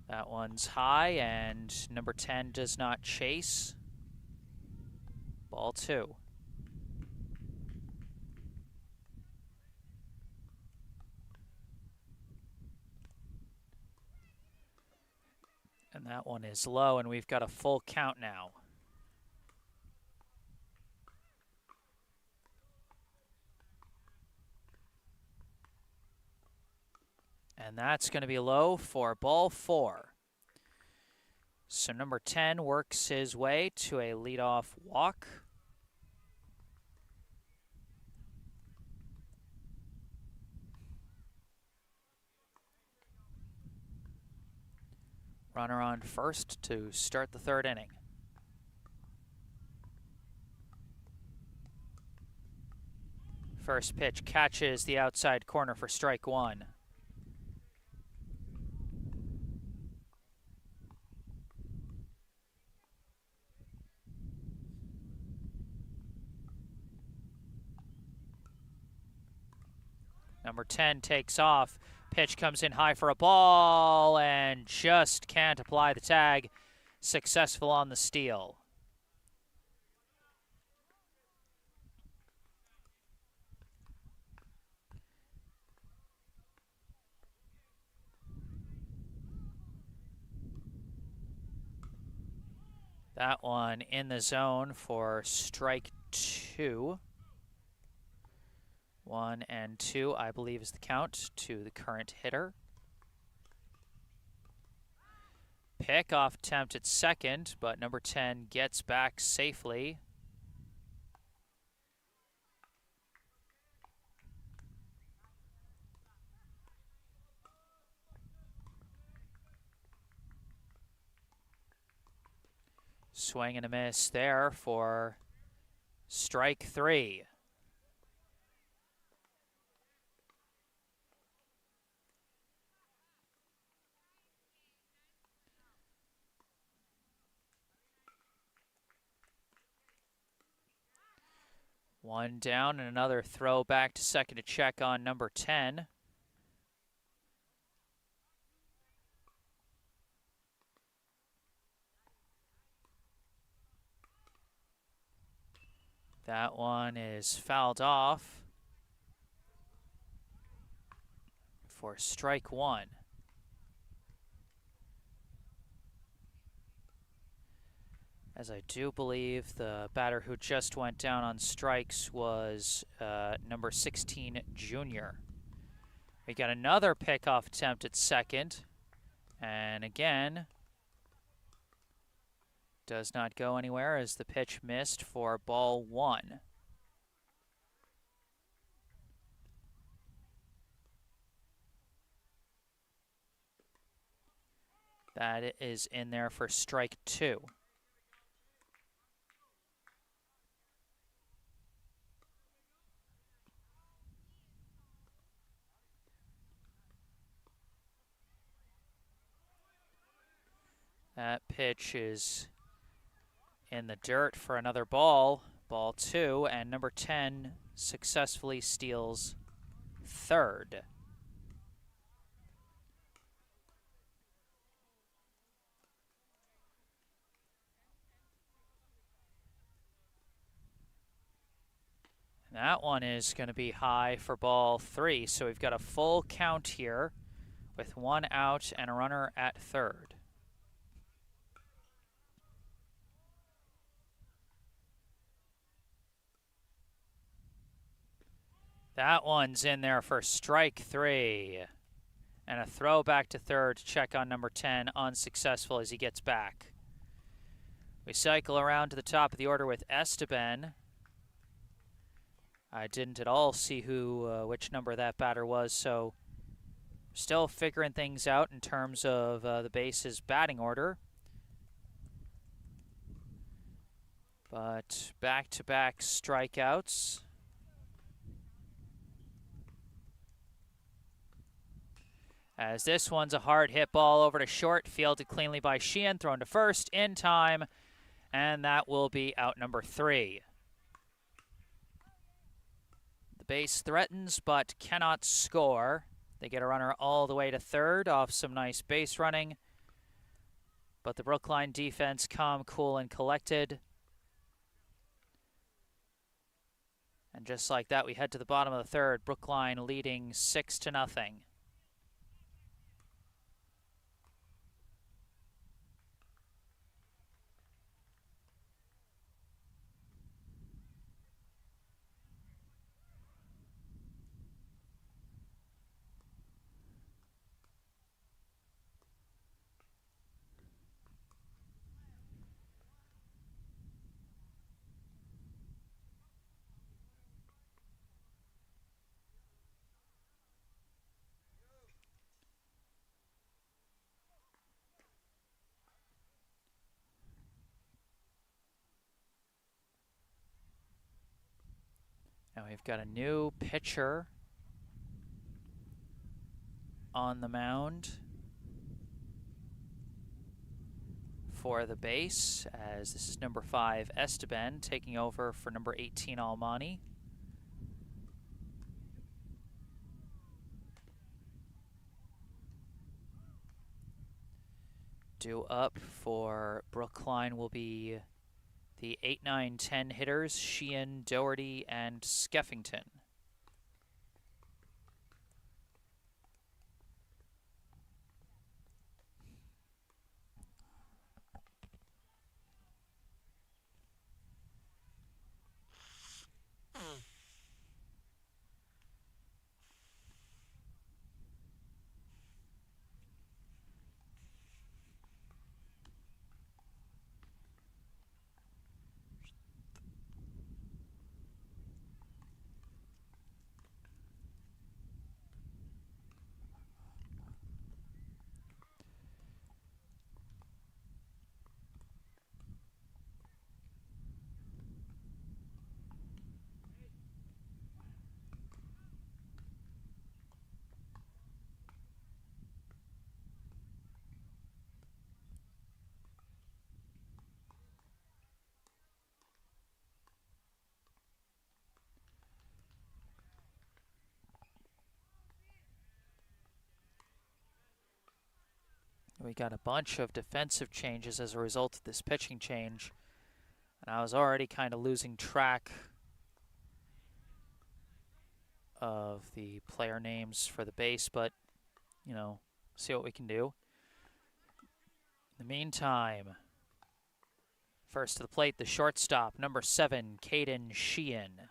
That one's high, and number 10 does not chase. Ball 2. And that one is low, and we've got a full count now. And that's going to be low for ball 4. So number 10 works his way to a leadoff walk. Runner on first to start the 3rd inning. First pitch catches the outside corner for strike 1. Number 10 takes off. Pitch comes in high for a ball and just can't apply the tag. Successful on the steal. That one in the zone for strike 2. 1 and 2, I believe, is the count to the current hitter. Pickoff attempt at second, but number 10 gets back safely. Swing and a miss there for strike 3. One down and another throw back to second to check on number 10. That one is fouled off for strike 1. As I do believe the batter who just went down on strikes was number 16, Junior. We got another pickoff attempt at second. And again, does not go anywhere as the pitch missed for ball 1. That is in there for strike 2. That pitch is in the dirt for another ball, ball 2, and number 10 successfully steals third. And that one is going to be high for ball 3, so we've got a full count here with 1 out and a runner at third. That one's in there for strike 3. And a throw back to third to check on number 10, unsuccessful as he gets back. We cycle around to the top of the order with Esteban. I didn't at all see which number that batter was, so still figuring things out in terms of the base's batting order. But back-to-back strikeouts. As this one's a hard hit ball over to short, fielded cleanly by Sheehan, thrown to first in time, and that will be out number 3. The base threatens but cannot score. They get a runner all the way to third off some nice base running, but the Brookline defense calm, cool, and collected. And just like that, we head to the bottom of the third, Brookline leading 6-0. Now we've got a new pitcher on the mound for the base, as this is number 5, Esteban, taking over for number 18, Almani. Due up for Brookline will be the 8, 9, 10 hitters, Sheehan, Doherty, and Skeffington. We got a bunch of defensive changes as a result of this pitching change, and I was already kind of losing track of the player names for the base, but, you know, see what we can do. In the meantime, first to the plate, the shortstop, number 7, Caden Sheehan.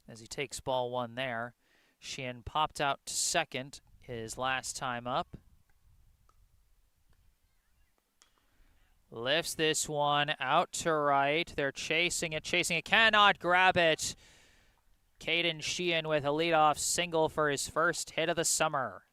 As he takes ball 1 there, Sheehan popped out to second his last time up. Lifts this one out to right. They're chasing it, cannot grab it. Caden Sheehan with a leadoff single for his first hit of the summer.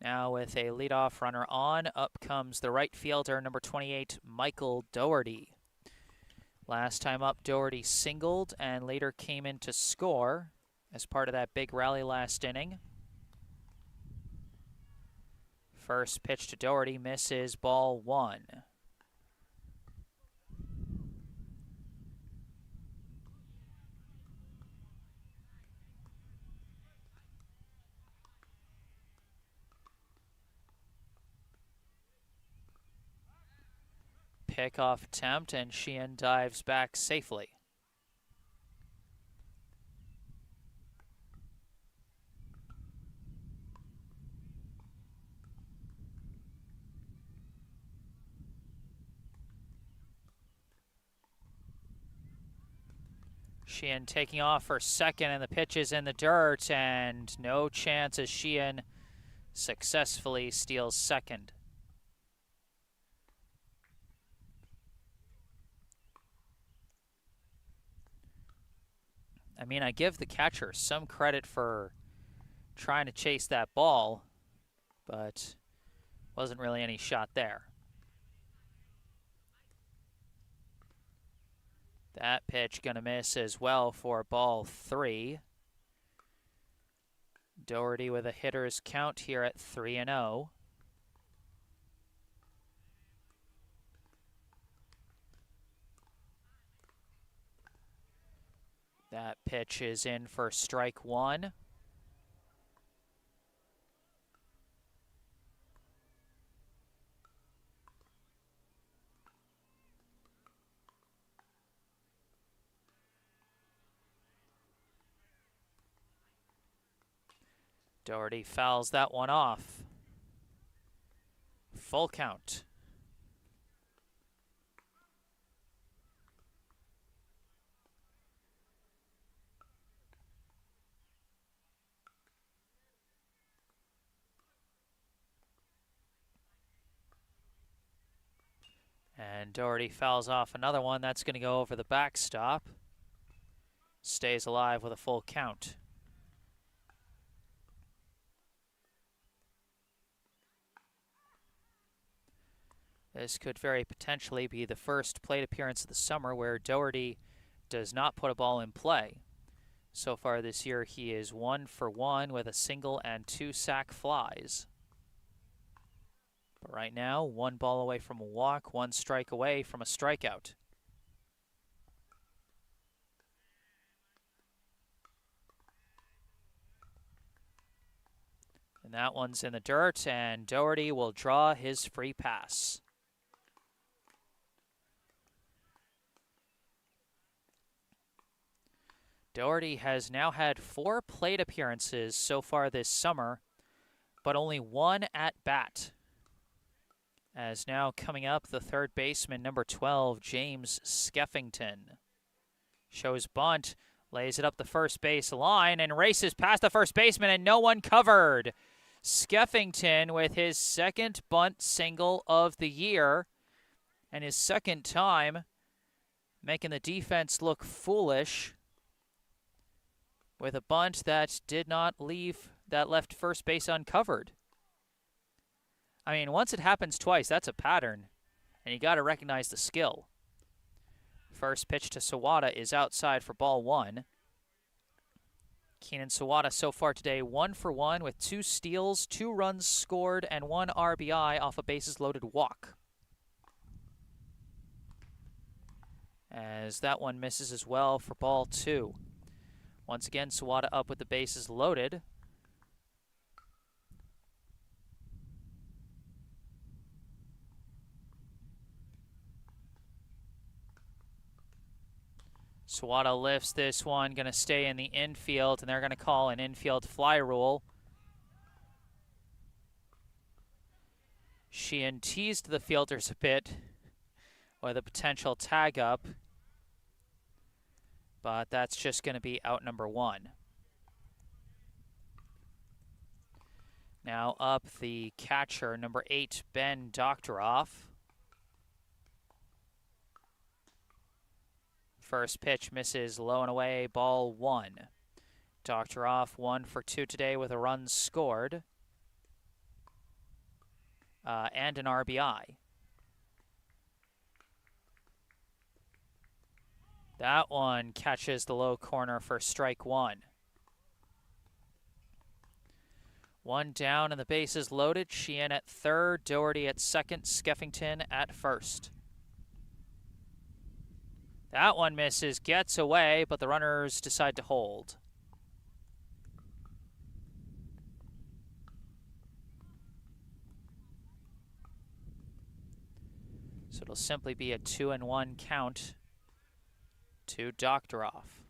Now with a leadoff runner on, up comes the right fielder, number 28, Michael Doherty. Last time up, Doherty singled and later came in to score as part of that big rally last inning. First pitch to Doherty, misses, ball 1. Pickoff attempt, and Sheehan dives back safely. Sheehan taking off for second, and the pitch is in the dirt, and no chance as Sheehan successfully steals second. I mean, I give the catcher some credit for trying to chase that ball, but wasn't really any shot there. That pitch going to miss as well for ball 3. Doherty with a hitter's count here at 3-0. That pitch is in for strike 1. Doherty fouls that one off. Full count. And Doherty fouls off another one. That's going to go over the backstop. Stays alive with a full count. This could very potentially be the first plate appearance of the summer where Doherty does not put a ball in play. So far this year, he is 1 for 1 with a single and 2 sac flies. But right now, 1 ball away from a walk, 1 strike away from a strikeout. And that one's in the dirt, and Doherty will draw his free pass. Doherty has now had 4 plate appearances so far this summer, but only 1 at bat. As now coming up, the third baseman, number 12, James Skeffington. Shows bunt, lays it up the first base line, and races past the first baseman, and no one covered. Skeffington with his second bunt single of the year, and his second time making the defense look foolish with a bunt that did not leave, that left first base uncovered. I mean, once it happens twice, that's a pattern, and you got to recognize the skill. First pitch to Sawada is outside for ball 1. Keenan Sawada so far today 1 for 1 with 2 steals, 2 runs scored, and 1 RBI off a bases-loaded walk. As that one misses as well for ball 2. Once again, Sawada up with the bases loaded. Sawada lifts this one, going to stay in the infield, and they're going to call an infield fly rule. Sheehan teased the fielders a bit with a potential tag up, but that's just going to be out number 1. Now up the catcher, number 8, Ben Doctoroff. First pitch misses low and away, ball 1. Doctoroff 1 for 2 today with a run scored and an RBI. That one catches the low corner for strike 1. 1 down and the bases loaded. Sheehan at third, Doherty at second, Skeffington at first. That one misses, gets away, but the runners decide to hold. So it'll simply be a 2-1 count to Doctoroff.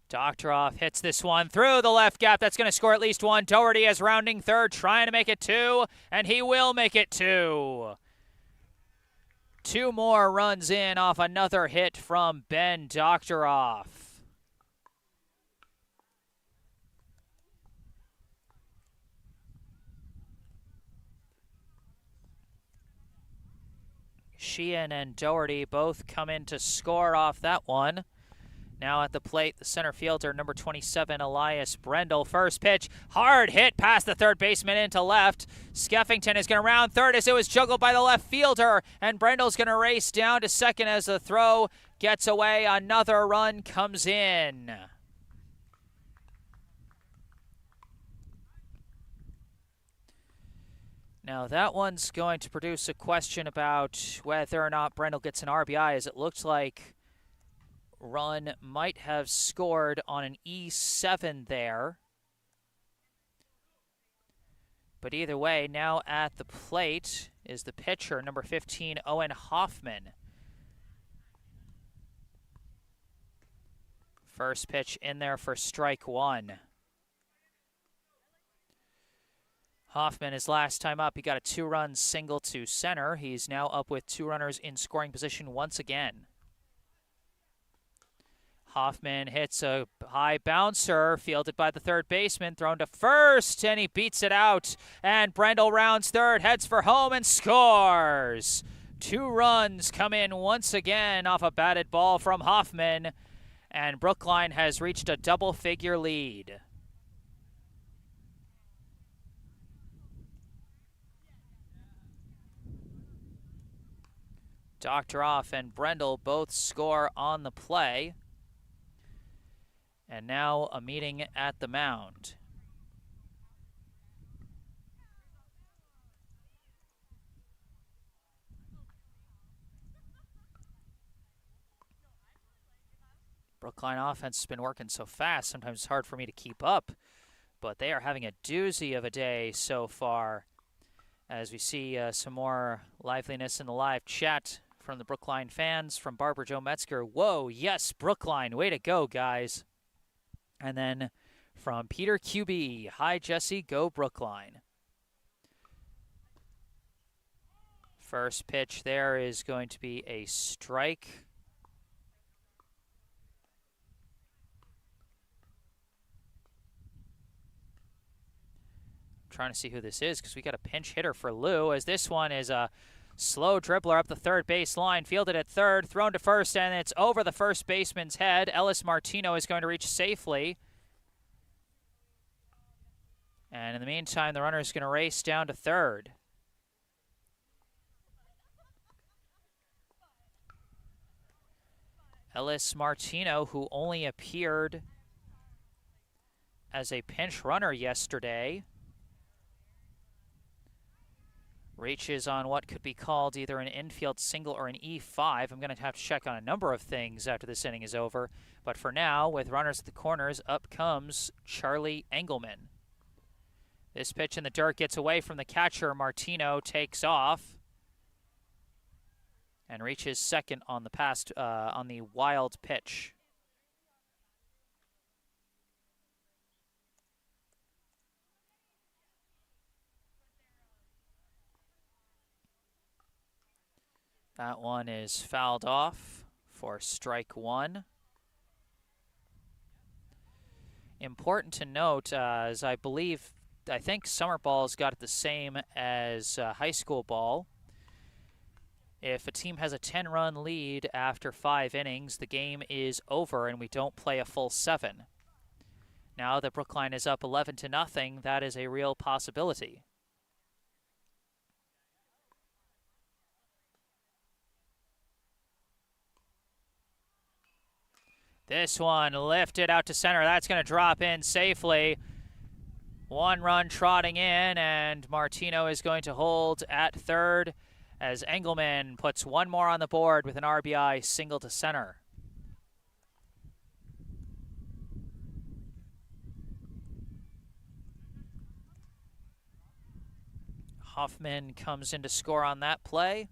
Doctoroff hits this one through the left gap. That's going to score at least 1. Doherty is rounding third, trying to make it 2, and he will make it 2. 2 more runs in off another hit from Ben Doctoroff. Sheehan and Doherty both come in to score off that one. Now at the plate, the center fielder, number 27, Elias Brendel. First pitch, hard hit past the third baseman into left. Skeffington is going to round third as it was juggled by the left fielder, and Brendel's going to race down to second as the throw gets away. Another run comes in. Now that one's going to produce a question about whether or not Brendel gets an RBI, as it looks like run might have scored on an E7 there. But either way, now at the plate is the pitcher, number 15, Owen Hoffman. First pitch in there for strike one. Hoffman, his last time up, he got a 2-run single to center. He's now up with 2 runners in scoring position once again. Hoffman hits a high bouncer, fielded by the third baseman, thrown to first, and he beats it out. And Brendel rounds third, heads for home, and scores. 2 runs come in once again off a batted ball from Hoffman, and Brookline has reached a double-figure lead. Doctoroff and Brendel both score on the play. And now a meeting at the mound. Brookline offense has been working so fast, sometimes it's hard for me to keep up. But they are having a doozy of a day so far. As we see some more liveliness in the live chat from the Brookline fans, from Barbara Jo Metzger. Whoa, yes, Brookline, way to go, guys. And then from Peter QB, hi, Jesse, go Brookline. First pitch there is going to be a strike. I'm trying to see who this is because we got a pinch hitter for Lou, as this one is a slow dribbler up the third base line, fielded at third, thrown to first, and it's over the first baseman's head. Ellis Martino is going to reach safely. And in the meantime, the runner is going to race down to third. Ellis Martino, who only appeared as a pinch runner yesterday, reaches on what could be called either an infield single or an E5. I'm going to have to check on a number of things after this inning is over. But for now, with runners at the corners, up comes Charlie Engelman. This pitch in the dirt gets away from the catcher. Martino takes off and reaches second on the on the wild pitch. That one is fouled off for strike one. Important to note, as I think summer ball's got it the same as high school ball. If a team has a 10-run lead after 5 innings, the game is over and we don't play a full 7. Now that Brookline is up 11-0, that is a real possibility. This one lifted out to center. That's going to drop in safely. 1 run trotting in, and Martino is going to hold at third as Engelman puts 1 more on the board with an RBI single to center. Hoffman comes in to score on that play.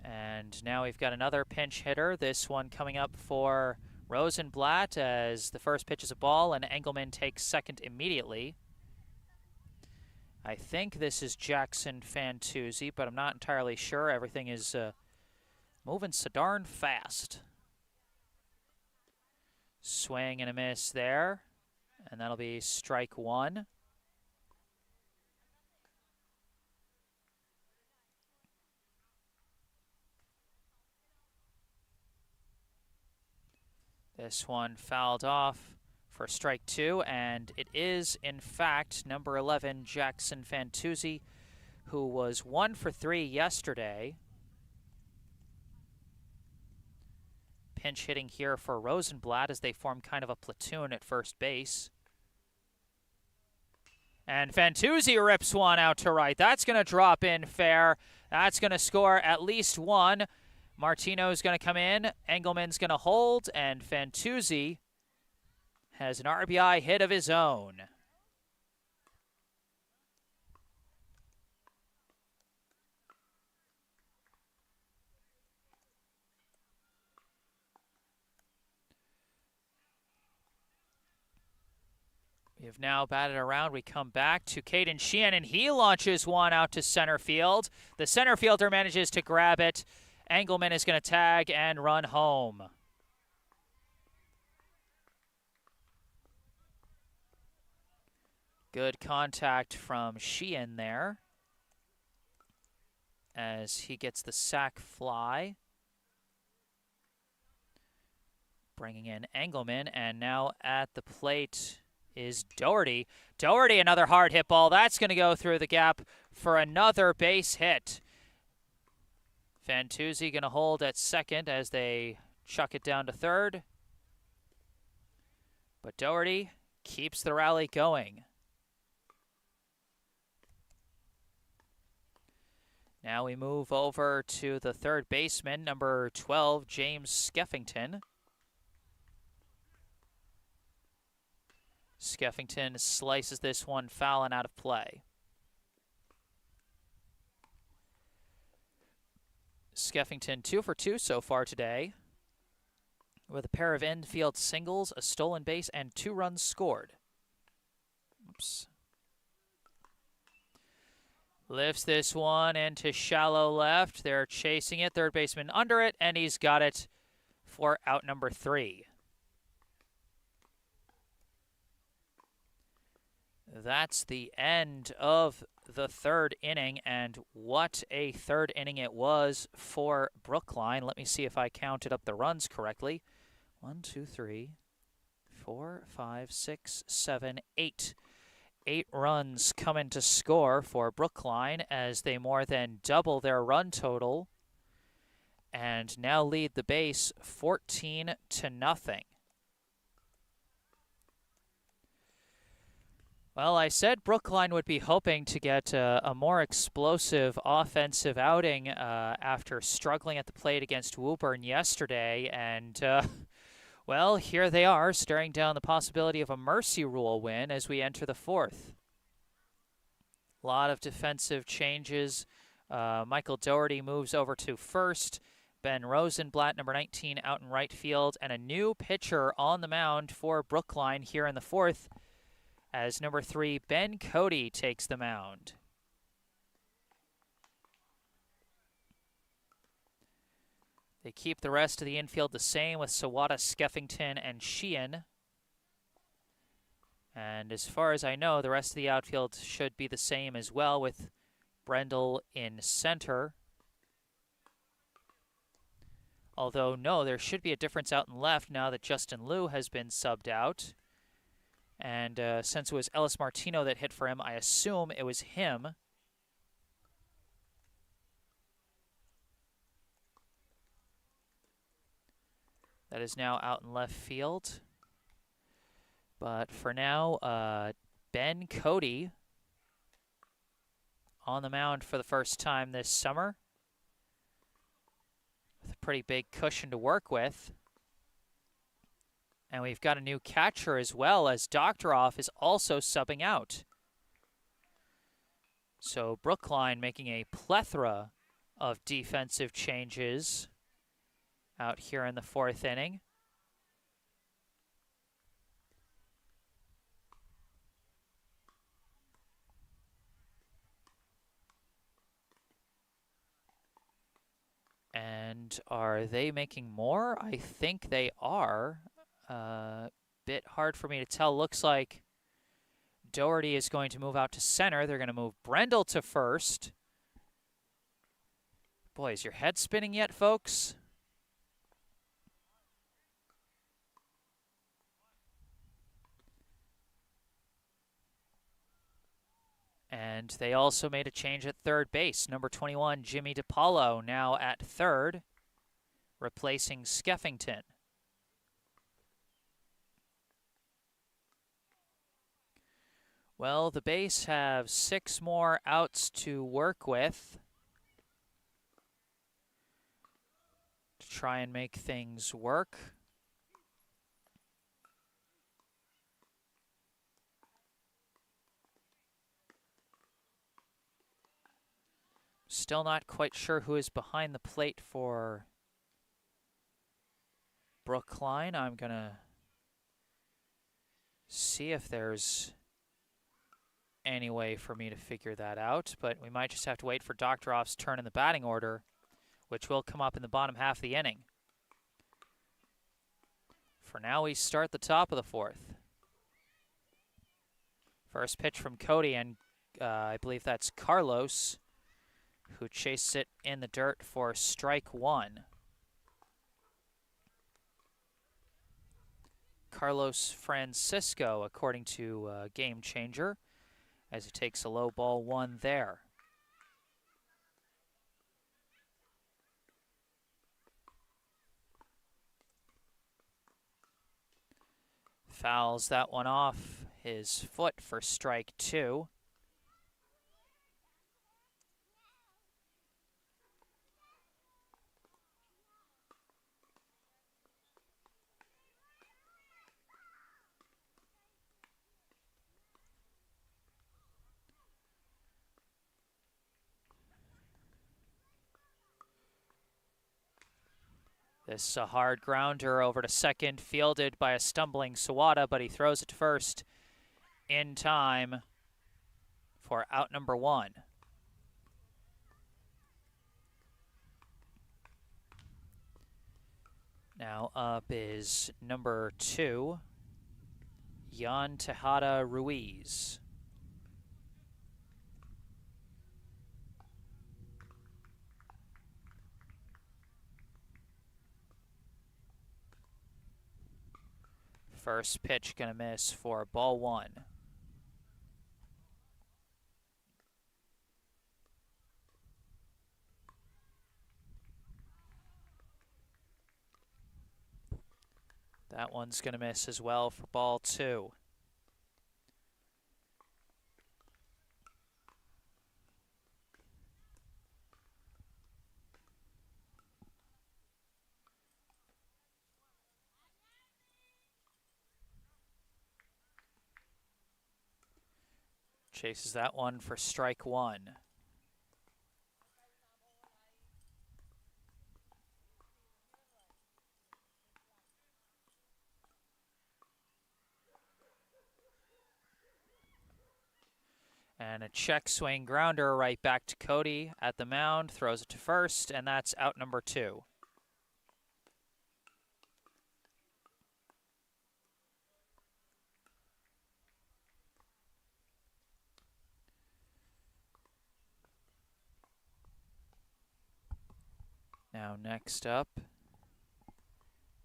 And now we've got another pinch hitter, this one coming up for Rosenblatt, as the first pitch is a ball and Engelman takes second immediately. I think this is Jackson Fantuzzi, but I'm not entirely sure. Everything is moving so darn fast. Swing and a miss there, and that'll be strike one. This one fouled off for strike 2, and it is, in fact, number 11, Jackson Fantuzzi, who was 1 for 3 yesterday. Pinch hitting here for Rosenblatt as they form kind of a platoon at first base. And Fantuzzi rips one out to right. That's going to drop in fair. That's going to score at least one. Martino's going to come in. Engelman's going to hold. And Fantuzzi has an RBI hit of his own. We have now batted around. We come back to Mayfield-Sheehan, and he launches one out to center field. The center fielder manages to grab it. Engelman is going to tag and run home. Good contact from Sheehan there as he gets the sac fly. Bringing in Engelman, and now at the plate is Doherty. Doherty, another hard hit ball. That's going to go through the gap for another base hit. Fantuzzi going to hold at second as they chuck it down to third. But Doherty keeps the rally going. Now we move over to the third baseman, number 12, James Skeffington. Skeffington slices this one foul and out of play. Skeffington 2 for 2 so far today, with a pair of infield singles, a stolen base, and 2 runs scored. Oops. Lifts this one into shallow left. They're chasing it. Third baseman under it, and he's got it for out number 3. That's the end of the third inning, and what a third inning it was for Brookline. Let me see if I counted up the runs correctly. 1, 2, 3, 4, 5, 6, 7, 8. 8 runs coming to score for Brookline as they more than double their run total and now lead the base 14-0. Well, I said Brookline would be hoping to get a more explosive offensive outing after struggling at the plate against Woburn yesterday. And, well, here they are, staring down the possibility of a mercy rule win as we enter the fourth. A lot of defensive changes. Michael Doherty moves over to first. Ben Rosenblatt, number 19, out in right field. And a new pitcher on the mound for Brookline here in the fourth, as number 3, Ben Cody takes the mound. They keep the rest of the infield the same with Sawada, Skeffington, and Sheehan. And as far as I know, the rest of the outfield should be the same as well, with Brendel in center. Although, no, there should be a difference out in left now that Justin Liu has been subbed out. And since it was Ellis Martino that hit for him, I assume it was him. That is now out in left field. But for now, Ben Cody on the mound for the first time this summer, with a pretty big cushion to work with. And we've got a new catcher as well, as Doctoroff is also subbing out. So Brookline making a plethora of defensive changes out here in the fourth inning. And are they making more? I think they are. Bit hard for me to tell. Looks like Doherty is going to move out to center. They're going to move Brendel to first. Boy, is your head spinning yet, folks? And they also made a change at third base. Number 21, Jimmy DiPaolo, now at third, replacing Skeffington. Well, the Base have 6 more outs to work with to try and make things work. Still not quite sure who is behind the plate for Brookline. I'm going to see if there's any way for me to figure that out, but we might just have to wait for Doctorow's turn in the batting order, which will come up in the bottom half of the inning. For now, we start the top of the fourth. First pitch from Cody, and I believe that's Carlos, who chased it in the dirt for strike one. Carlos Francisco, according to Game Changer, as he takes a low ball one there. Fouls that one off his foot for strike two. This is a hard grounder over to second, fielded by a stumbling Sawada, but he throws it to first in time for out number one. Now up is number 2, Yan Tejada Ruiz. First pitch gonna miss for ball one. That one's gonna miss as well for ball two. Chases that one for strike one. And a check swing grounder right back to Cody at the mound, throws it to first, and that's out number 2. Now next up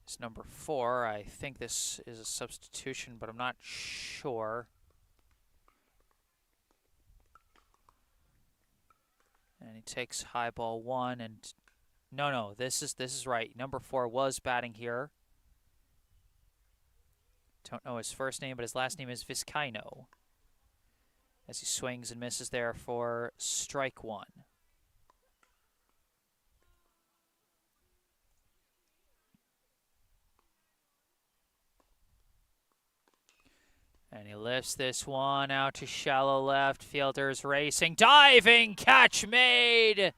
is number 4. I think this is a substitution, but I'm not sure. And he takes high ball one, and no, this is right. Number 4 was batting here. Don't know his first name, but his last name is Vizcaino. As he swings and misses there for strike one. And he lifts this one out to shallow left. Fielders racing. Diving catch made.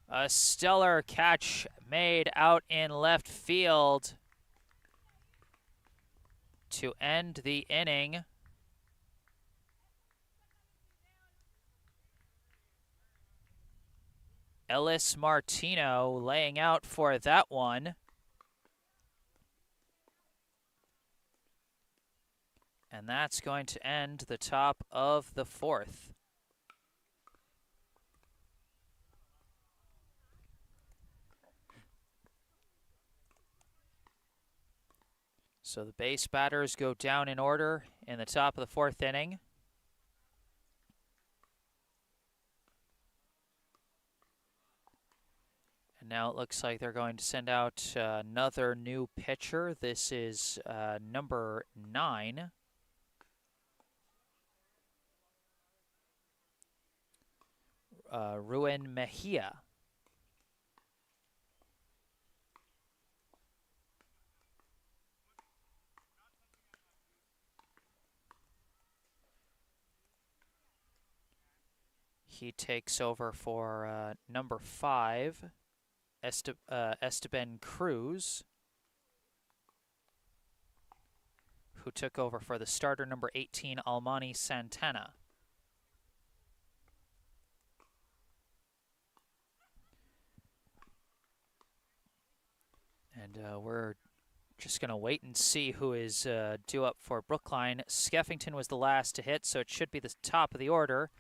A stellar catch made out in left field to end the inning. Ellis Martino laying out for that one. And that's going to end the top of the fourth. So the base batters go down in order. in the top of the 4th inning. And now it looks like they're going to send out another new pitcher. This is number 9. Ruben Mejia. He takes over for number 5, Esteban Cruz, who took over for the starter, number 18, Almani Santana. And we're just going to wait and see who is due up for Brookline. Skeffington was the last to hit, so it should be the top of the order.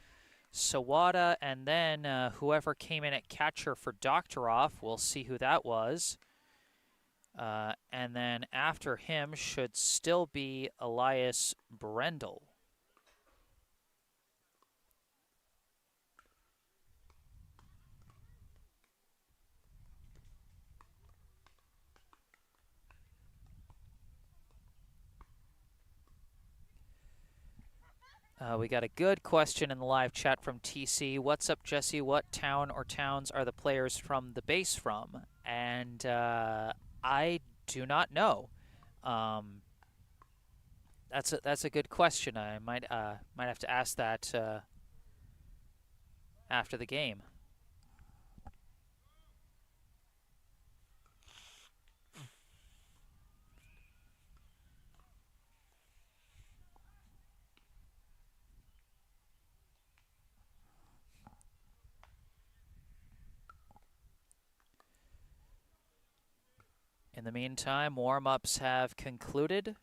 Sawada, and then whoever came in at catcher for Doctoroff, we'll see who that was. And then after him should still be Elias Brendel. We got a good question in the live chat from TC. What's up, Jesse? What town or towns are the players from the base from? And I do not know. That's a good question. I might have to ask that after the game. In the meantime, warm-ups have concluded,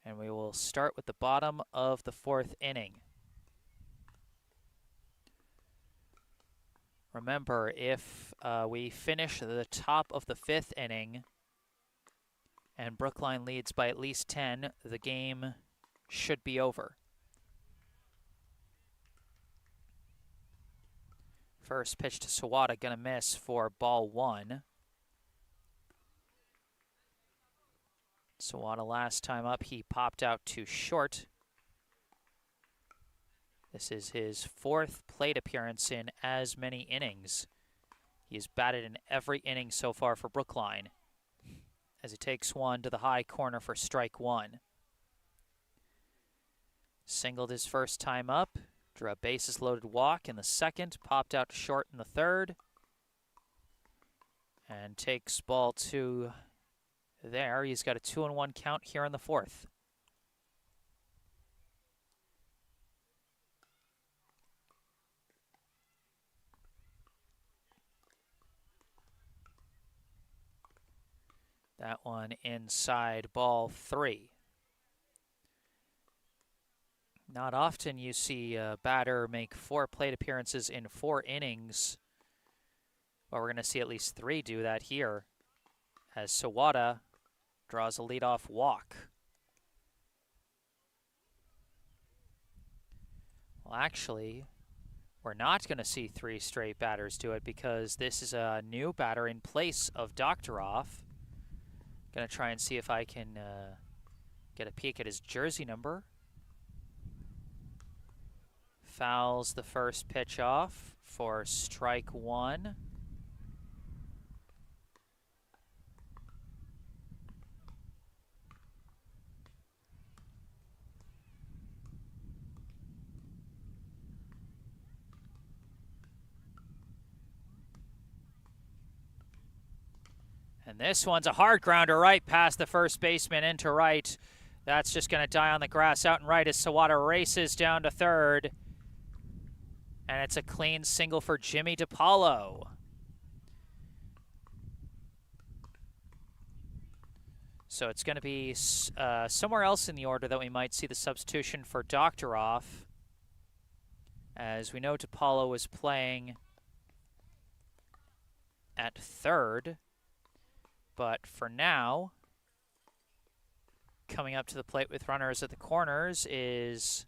and we will start with the bottom of the 4th inning. Remember, if we finish the top of the 5th inning and Brookline leads by at least 10, the game should be over. First pitch to Sawada, gonna miss for ball 1. Sawada last time up, he popped out too short. This is his 4th plate appearance in as many innings. He has batted in every inning so far for Brookline, as he takes one to the high corner for strike 1. Singled his first time up, drew a bases loaded walk in the 2nd, popped out short in the 3rd, and takes ball 2 there. He's got a 2-1 count here in the 4th. That one inside, ball 3. Not often you see a batter make 4 plate appearances in 4 innings, but we're going to see at least 3 do that here, as Sawada draws a leadoff walk. Well, actually, we're not going to see 3 straight batters do it because this is a new batter in place of Doctoroff. Going to try and see if I can get a peek at his jersey number. Fouls the first pitch off for strike 1. And this one's a hard grounder right past the first baseman into right. That's just going to die on the grass out and right as Sawada races down to 3rd. And it's a clean single for Jimmy DiPaolo. So it's going to be somewhere else in the order that we might see the substitution for Doctoroff. As we know, DiPaolo was playing at 3rd. But for now, Coming up to the plate with runners at the corners is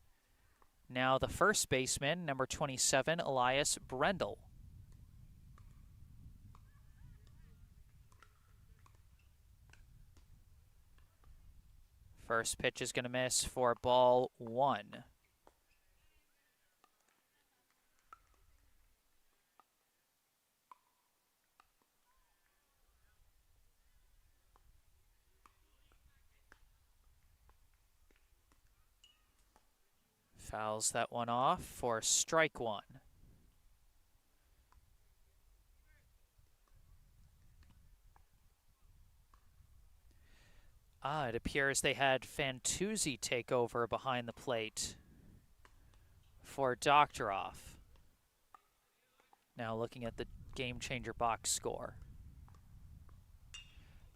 now the first baseman, number 27, Elias Brendel. First pitch is going to miss for ball 1. Fouls that one off for strike 1. It appears they had Fantuzzi take over behind the plate for Doctoroff. Now looking at the game changer box score.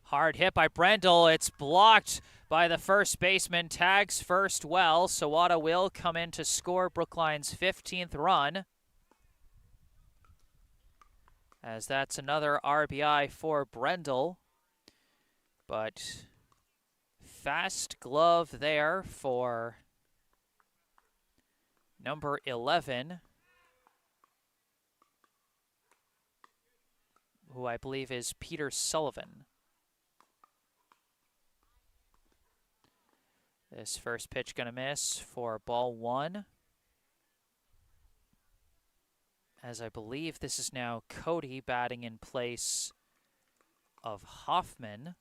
Hard hit by Brendel. It's blocked by the first baseman. Tags first well. Sawada will come in to score Brookline's 15th run, as that's another RBI for Brendel. But fast glove there for number 11, who I believe is Peter Sullivan. This first pitch going to miss for ball 1. As I believe this is now Cody batting in place of Hoffman.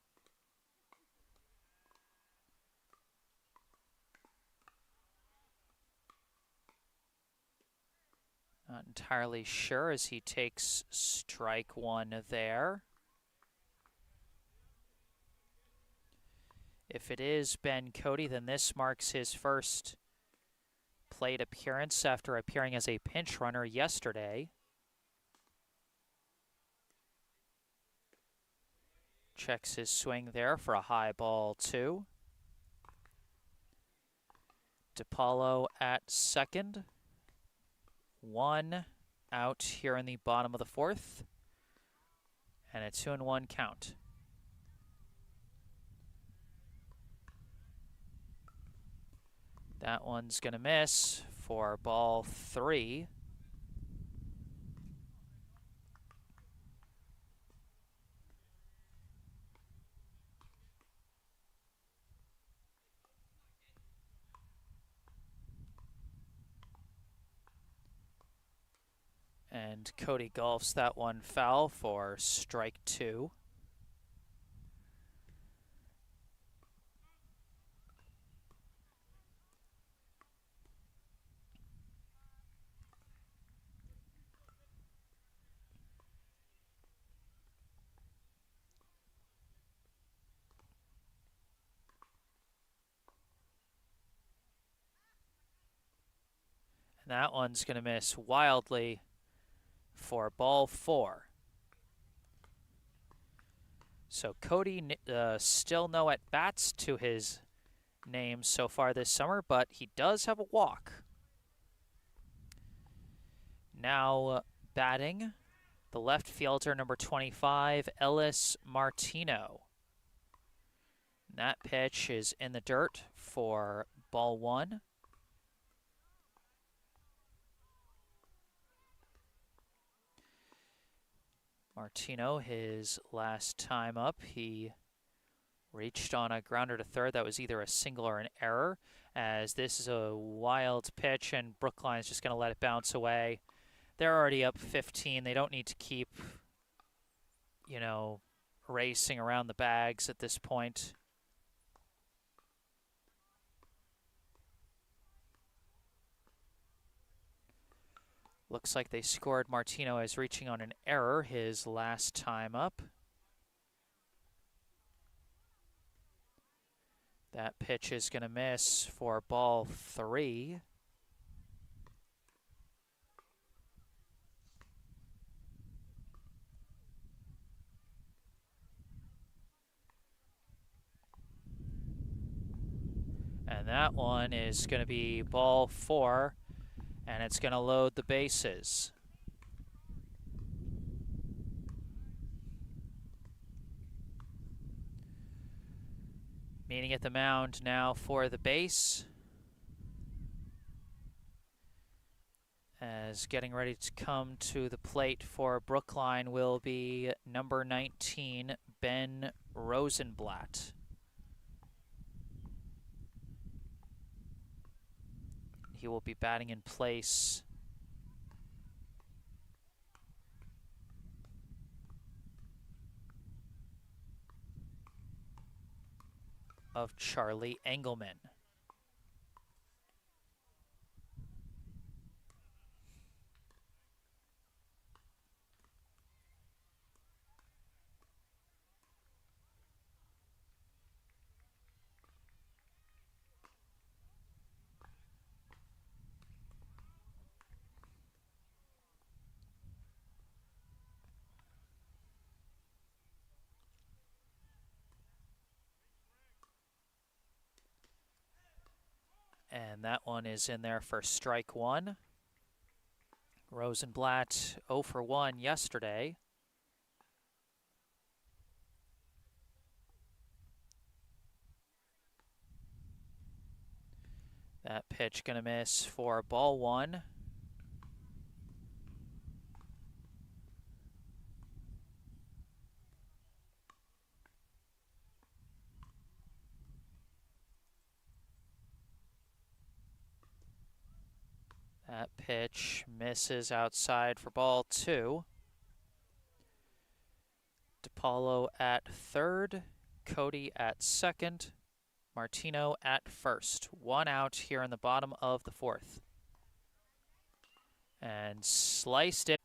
Not entirely sure as he takes strike 1 there. If it is Ben Cody, then this marks his first plate appearance after appearing as a pinch runner yesterday. Checks his swing there for a high ball 2. DePaulo at second. 1 out here in the bottom of the 4th. And a 2-1 count. That one's going to miss for ball 3. And Cody golfs that one foul for strike 2. And that one's going to miss wildly for ball 4. So Cody still no at-bats to his name so far this summer, but he does have a walk. Now batting, the left fielder, number 25, Ellis Martino. And that pitch is in the dirt for ball 1. Martino, his last time up, he reached on a grounder to third. That was either a single or an error, as this is a wild pitch, and Brookline's just going to let it bounce away. They're already up 15. They don't need to keep, racing around the bags at this point. Looks like they scored Martino as reaching on an error his last time up. That pitch is going to miss for ball 3. And that one is going to be ball 4. And it's going to load the bases. Meeting at the mound now for the base. As getting ready to come to the plate for Brookline will be number 19, Ben Rosenblatt. He will be batting in place of Charlie Engelman. And that one is in there for strike one. Rosenblatt 0 for 1 yesterday. That pitch going to miss for ball one. That pitch misses outside for ball two. DePaulo at third, Cody at second, Martino at first. One out here in the bottom of the fourth. And sliced it.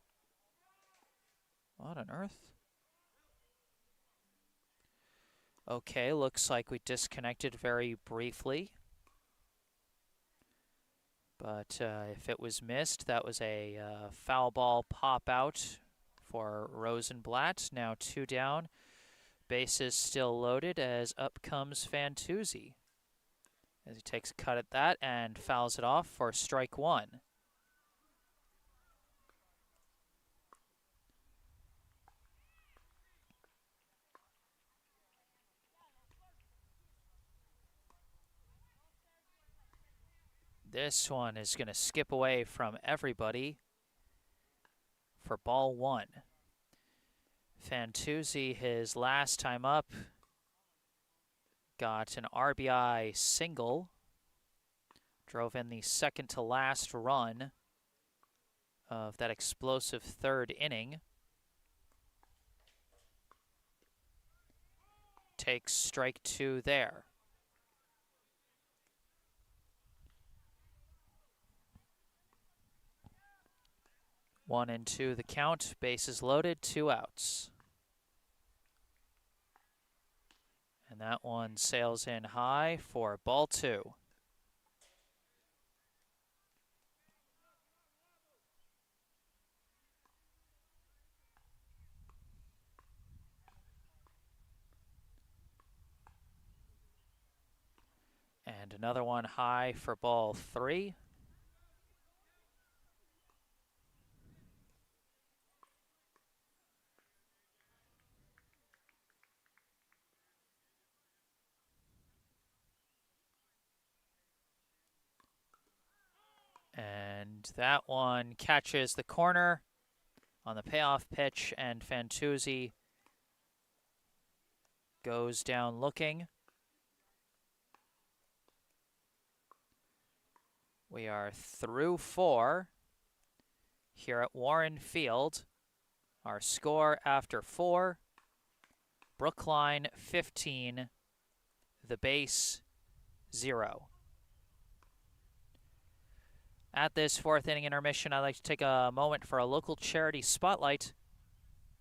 What on earth? Okay, looks like we disconnected very briefly. But if it was missed, that was a foul ball pop out for Rosenblatt. Now 2 down. Bases still loaded as up comes Fantuzzi. As he takes a cut at that and fouls it off for strike one. This one is going to skip away from everybody for ball one. Fantuzzi, his last time up, got an RBI single. Drove in the second to last run of that explosive third inning. Takes strike two there. 1-2 the count, bases loaded, 2 outs. And that one sails in high for ball two. And another one high for ball three. And that one catches the corner on the payoff pitch, and Fantuzzi goes down looking. We are through 4 here at Warren Field. Our score after 4, Brookline 15, the base 0. At this 4th inning intermission, I'd like to take a moment for a local charity spotlight.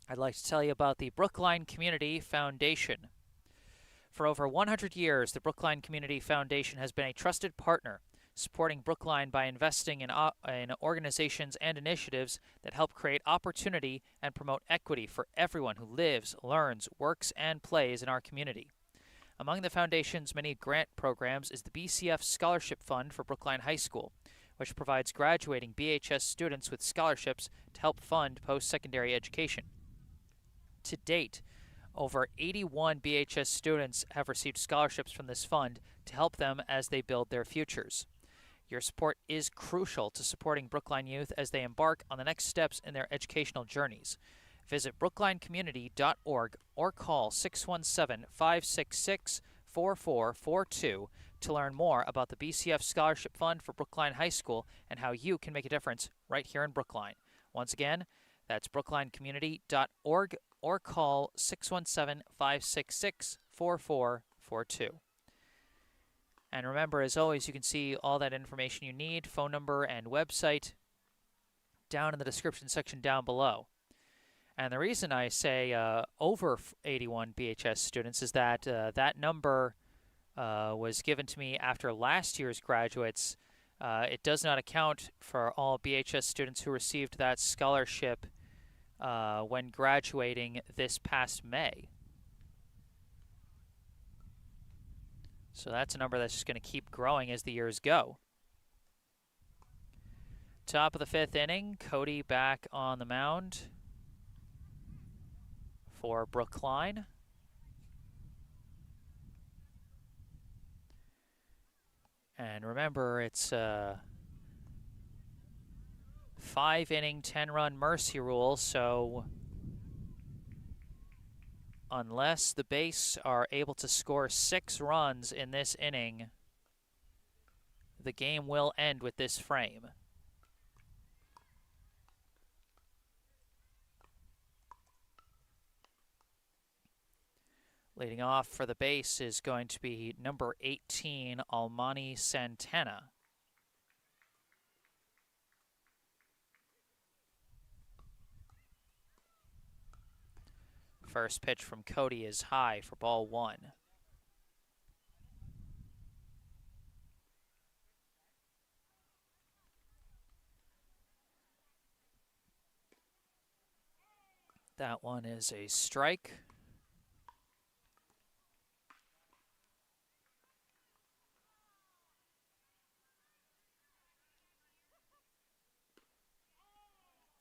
I'd like to tell you about the Brookline Community Foundation. For over 100 years, the Brookline Community Foundation has been a trusted partner, supporting Brookline by investing in organizations and initiatives that help create opportunity and promote equity for everyone who lives, learns, works, and plays in our community. Among the foundation's many grant programs is the BCF Scholarship Fund for Brookline High School, which provides graduating BHS students with scholarships to help fund post-secondary education. To date, Over 81 BHS students have received scholarships from this fund to help them as they build their futures. Your support is crucial to supporting Brookline youth as they embark on the next steps in their educational journeys. Visit brooklinecommunity.org or call 617-566-4442 to learn more about the BCF Scholarship Fund for Brookline High School and how you can make a difference right here in Brookline. Once again, that's brooklinecommunity.org or call 617-566-4442. And remember, as always, you can see all that information you need, phone number and website, down in the description section down below. And the reason I say over 81 BHS students is that that number was given to me after last year's graduates. It does not account for all BHS students who received that scholarship when graduating this past May. So that's a number that's just going to keep growing as the years go. Top of the 5th inning, Cody back on the mound for Brookline. And remember, it's a 5-inning, 10-run mercy rule, so unless the base are able to score 6 runs in this inning, the game will end with this frame. Leading off for the base is going to be number 18, Almani Santana. First pitch from Cody is high for ball 1. That one is a strike.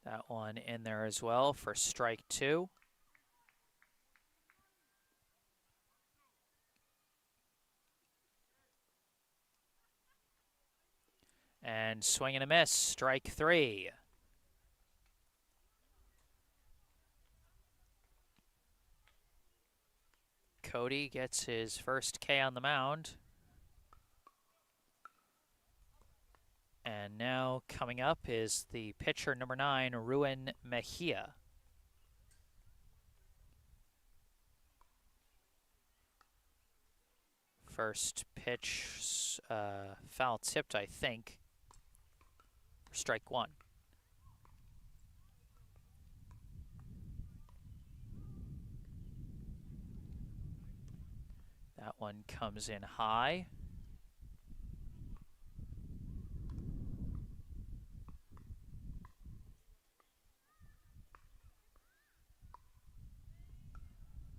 That one in there as well for strike 2. And swing and a miss, strike 3. Cody gets his first K on the mound. And now coming up is the pitcher number 9, Ruin Mejia. First pitch, foul tipped, I think, for strike 1. That one comes in high.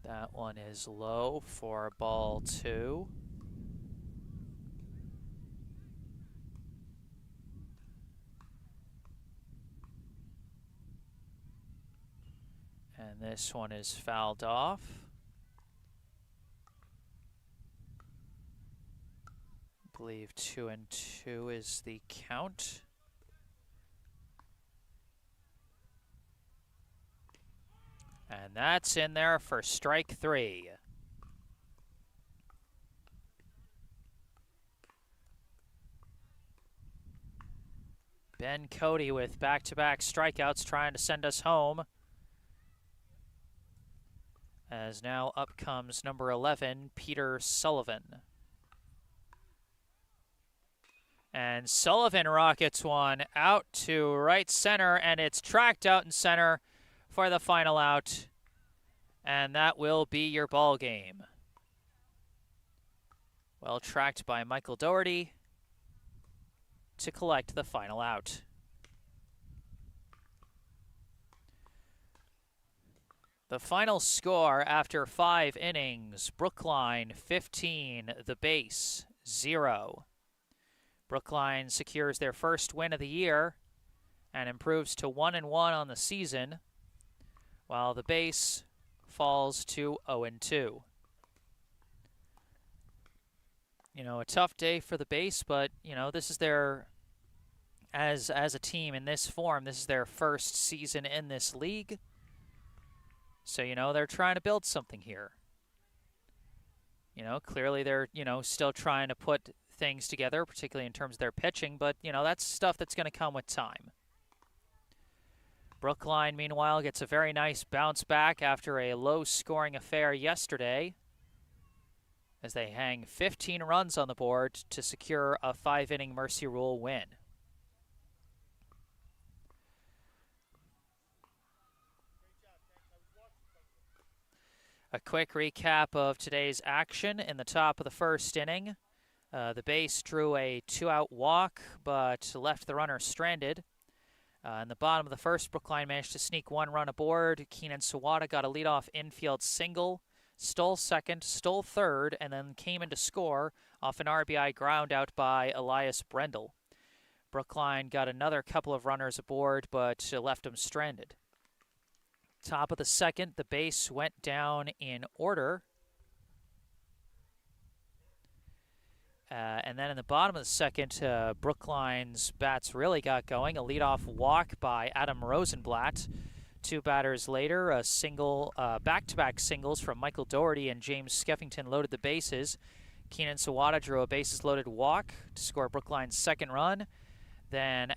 That one is low for ball 2. And this one is fouled off. I believe 2-2 is the count. And that's in there for strike 3. Ben Cody with back-to-back strikeouts trying to send us home. As now up comes number 11, Peter Sullivan. And Sullivan rockets one out to right center, and it's tracked out in center for the final out. And that will be your ball game. Well tracked by Michael Doherty to collect the final out. The final score after 5 innings, Brookline 15, the base 0. Brookline secures their first win of the year and improves to 1-1 on the season, while the base falls to 0-2. You know, a tough day for the base, but, you know, this is their, as a team in this form, this is their first season in this league. So, you know, they're trying to build something here. You know, clearly they're, you know, still trying to put things together, particularly in terms of their pitching, but, you know, that's stuff that's going to come with time. Brookline, meanwhile, gets a very nice bounce back after a low-scoring affair yesterday as they hang 15 runs on the board to secure a 5-inning Mercy Rule win. A quick recap of today's action. In the top of the first inning, the base drew a 2-out walk, but left the runner stranded. In the bottom of the first, Brookline managed to sneak 1 run aboard. Keenan Sawada got a leadoff infield single, stole second, stole third, and then came in to score off an RBI ground out by Elias Brendel. Brookline got another couple of runners aboard, but left them stranded. Top of the second, the base went down in order. And then in the bottom of the second, Brookline's bats really got going. A leadoff walk by Adam Rosenblatt. 2 batters later, a single, back-to-back singles from Michael Doherty and James Skeffington loaded the bases. Keenan Sawada drew a bases-loaded walk to score Brookline's second run. Then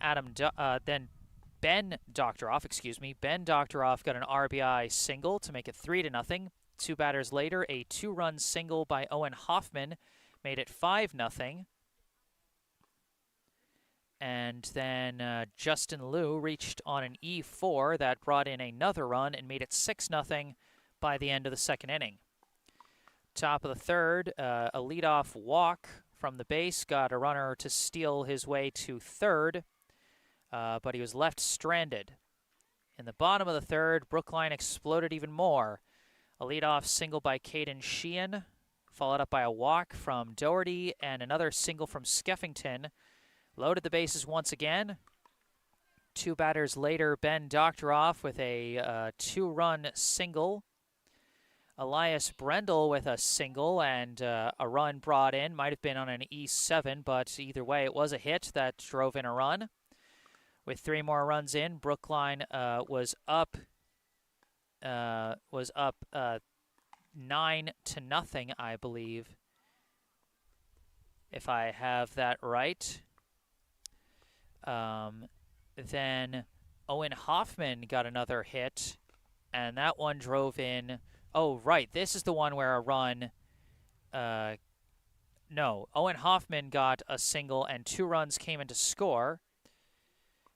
Ben Doctoroff got an RBI single to make it 3-0. 2 batters later, a 2-run single by Owen Hoffman made it 5-0. And then Justin Liu reached on an E4 that brought in another run and made it 6-0 by the end of the second inning. Top of the third, a leadoff walk from the base got a runner to steal his way to third, but he was left stranded. In the bottom of the third, Brookline exploded even more. A leadoff single by Mayfield-Sheehan, followed up by a walk from Doherty and another single from Skeffington. Loaded the bases once again. 2 batters later, Ben Doctoroff with a 2-run single. Elias Brendel with a single and a run brought in. Might have been on an E7, but either way, it was a hit that drove in a run. With 3 more runs in, Brookline was up 9-0, I believe, if I have that right. Then Owen Hoffman got another hit, and that one drove in. Oh, right, this is the one where a run. No, Owen Hoffman got a single, and 2 runs came in to score.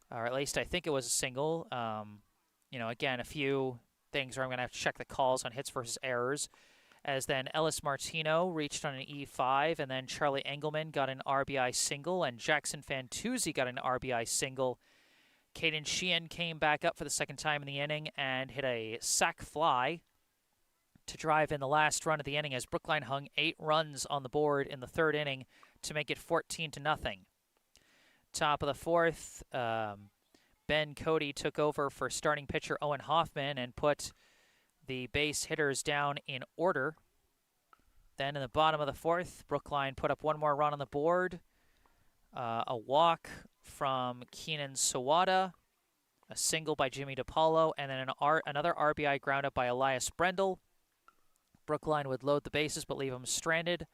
Or at least I think it was a single. You know, again, a few things where I'm going to have to check the calls on hits versus errors. As then Ellis Martino reached on an E5, and then Charlie Engelman got an RBI single, and Jackson Fantuzzi got an RBI single. Mayfield-Sheehan came back up for the second time in the inning and hit a sac fly to drive in the last run of the inning as Brookline hung 8 runs on the board in the third inning to make it 14-0. Top of the fourth, Ben Cody took over for starting pitcher Owen Hoffman and put the base hitters down in order. Then in the bottom of the fourth, Brookline put up 1 more run on the board. A walk from Keenan Sawada, a single by Jimmy DePaulo, and then another RBI ground up by Elias Brendel. Brookline would load the bases but leave them stranded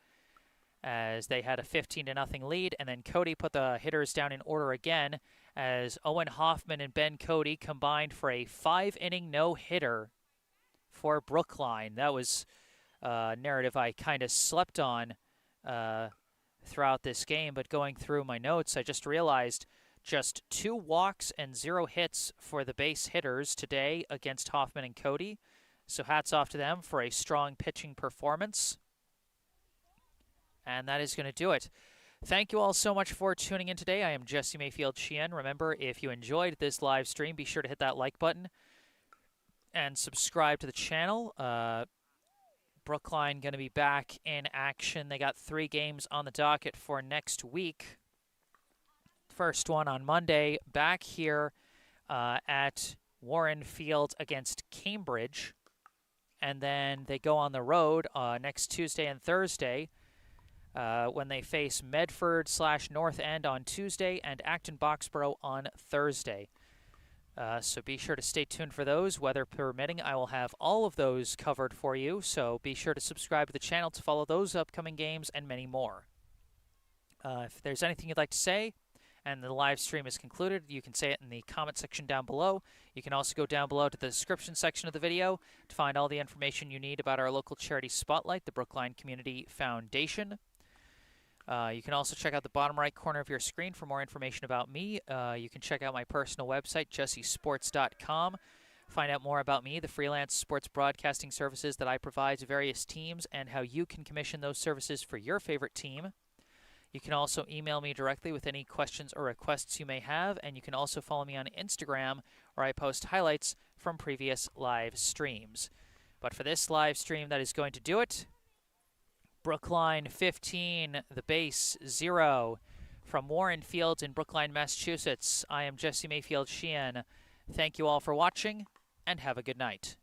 as they had a 15-0 lead, and then Cody put the hitters down in order again as Owen Hoffman and Ben Cody combined for a 5-inning no-hitter for Brookline. That was a narrative I kind of slept on throughout this game, but going through my notes, I just realized just 2 walks and 0 hits for the base hitters today against Hoffman and Cody. So hats off to them for a strong pitching performance. And that is going to do it. Thank you all so much for tuning in today. I am Jesse Mayfield-Sheehan. Remember, if you enjoyed this live stream, be sure to hit that like button and subscribe to the channel. Brookline going to be back in action. They got 3 games on the docket for next week. First one on Monday, back here at Warren Field against Cambridge. and then they go on the road next Tuesday and Thursday when they face Medford/North End on Tuesday and Acton-Boxborough on Thursday. So be sure to stay tuned for those. Weather permitting, I will have all of those covered for you, so be sure to subscribe to the channel to follow those upcoming games and many more. If there's anything you'd like to say and the live stream is concluded, you can say it in the comment section down below. You can also go down below to the description section of the video to find all the information you need about our local charity spotlight, the Brookline Community Foundation. You can also check out the bottom right corner of your screen for more information about me. You can check out my personal website, jessesports.com. Find out more about me, the freelance sports broadcasting services that I provide to various teams, and how you can commission those services for your favorite team. You can also email me directly with any questions or requests you may have, and you can also follow me on Instagram, where I post highlights from previous live streams. But for this live stream, that is going to do it. Brookline 15, the base 0. From Warren Field in Brookline, Massachusetts, I am Jesse Mayfield-Sheehan. Thank you all for watching, and have a good night.